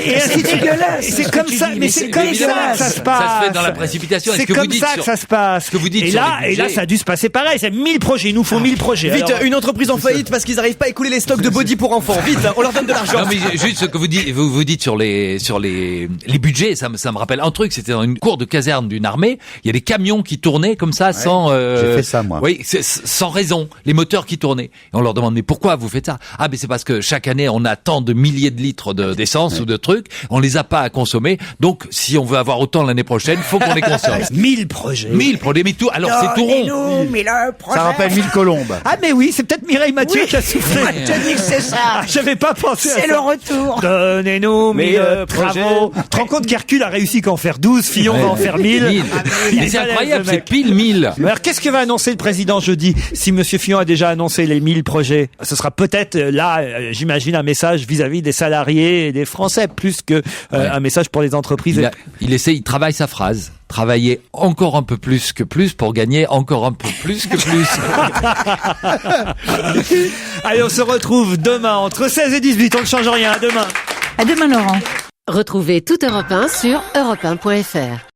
Et ainsi de suite. dégueulasse, C'est ce comme que tu ça, dis, mais mais c'est c'est comme ça dégueulasse. que ça se Ça passe. se fait dans la précipitation. C'est Est-ce que vous comme dites ça sur- que ça se passe. ce que vous dites et sur là, les budgets- ça a dû se passer pareil. C'est 1000 projets. Il nous faut 1000 projets. Vite, Alors, une entreprise en faillite parce qu'ils n'arrivent pas à écouler les stocks de body pour enfants. Vite, on leur donne de l'argent. Non, mais juste ce que vous dites sur les budgets, ça me rappelle un truc. C'était dans une cour de caserne d'une armée. Il y a des camions qui tournaient comme ça sans. J'ai fait ça, moi. Oui, sans raison. Les moteurs qui tournaient. Et on leur demande mais pourquoi vous faites ça? Ah, mais c'est parce que chaque année on a tant de milliers de litres d'essence ou de trucs. On les a pas à consommer. Donc si on veut avoir autant l'année prochaine, faut qu'on les consomme. 1000 projets. 1000 projets, mais tout. Alors c'est tout rond. Donnez-nous 1000 projets. Ça rappelle 1000 colombes. Ah mais oui, c'est peut-être Mireille Mathieu Oui. qui a soufflé. Moi, je te dis que c'est ça. J'avais pas pensé à ça. C'est le retour. Donnez-nous 1000 travaux. Tu te rends compte qu'Hercule a réussi qu'à en faire 12, Fillon va en faire 1000. 1000. Mais c'est incroyable, c'est pile 1000. Mais alors, qu'est-ce que va annoncer le président jeudi? Si Monsieur Fillon a déjà annoncé les 1000 projets, ce sera peut-être là, j'imagine, un message vis-à-vis des salariés et des Français, plus que un message pour les entreprises. Il travaille sa phrase. Travailler encore un peu plus que plus pour gagner encore un peu plus que plus. Allez, on se retrouve demain entre 16 et 18. On ne change rien. À demain. À demain, Laurent. Retrouvez toute Europe 1 sur europe1.fr.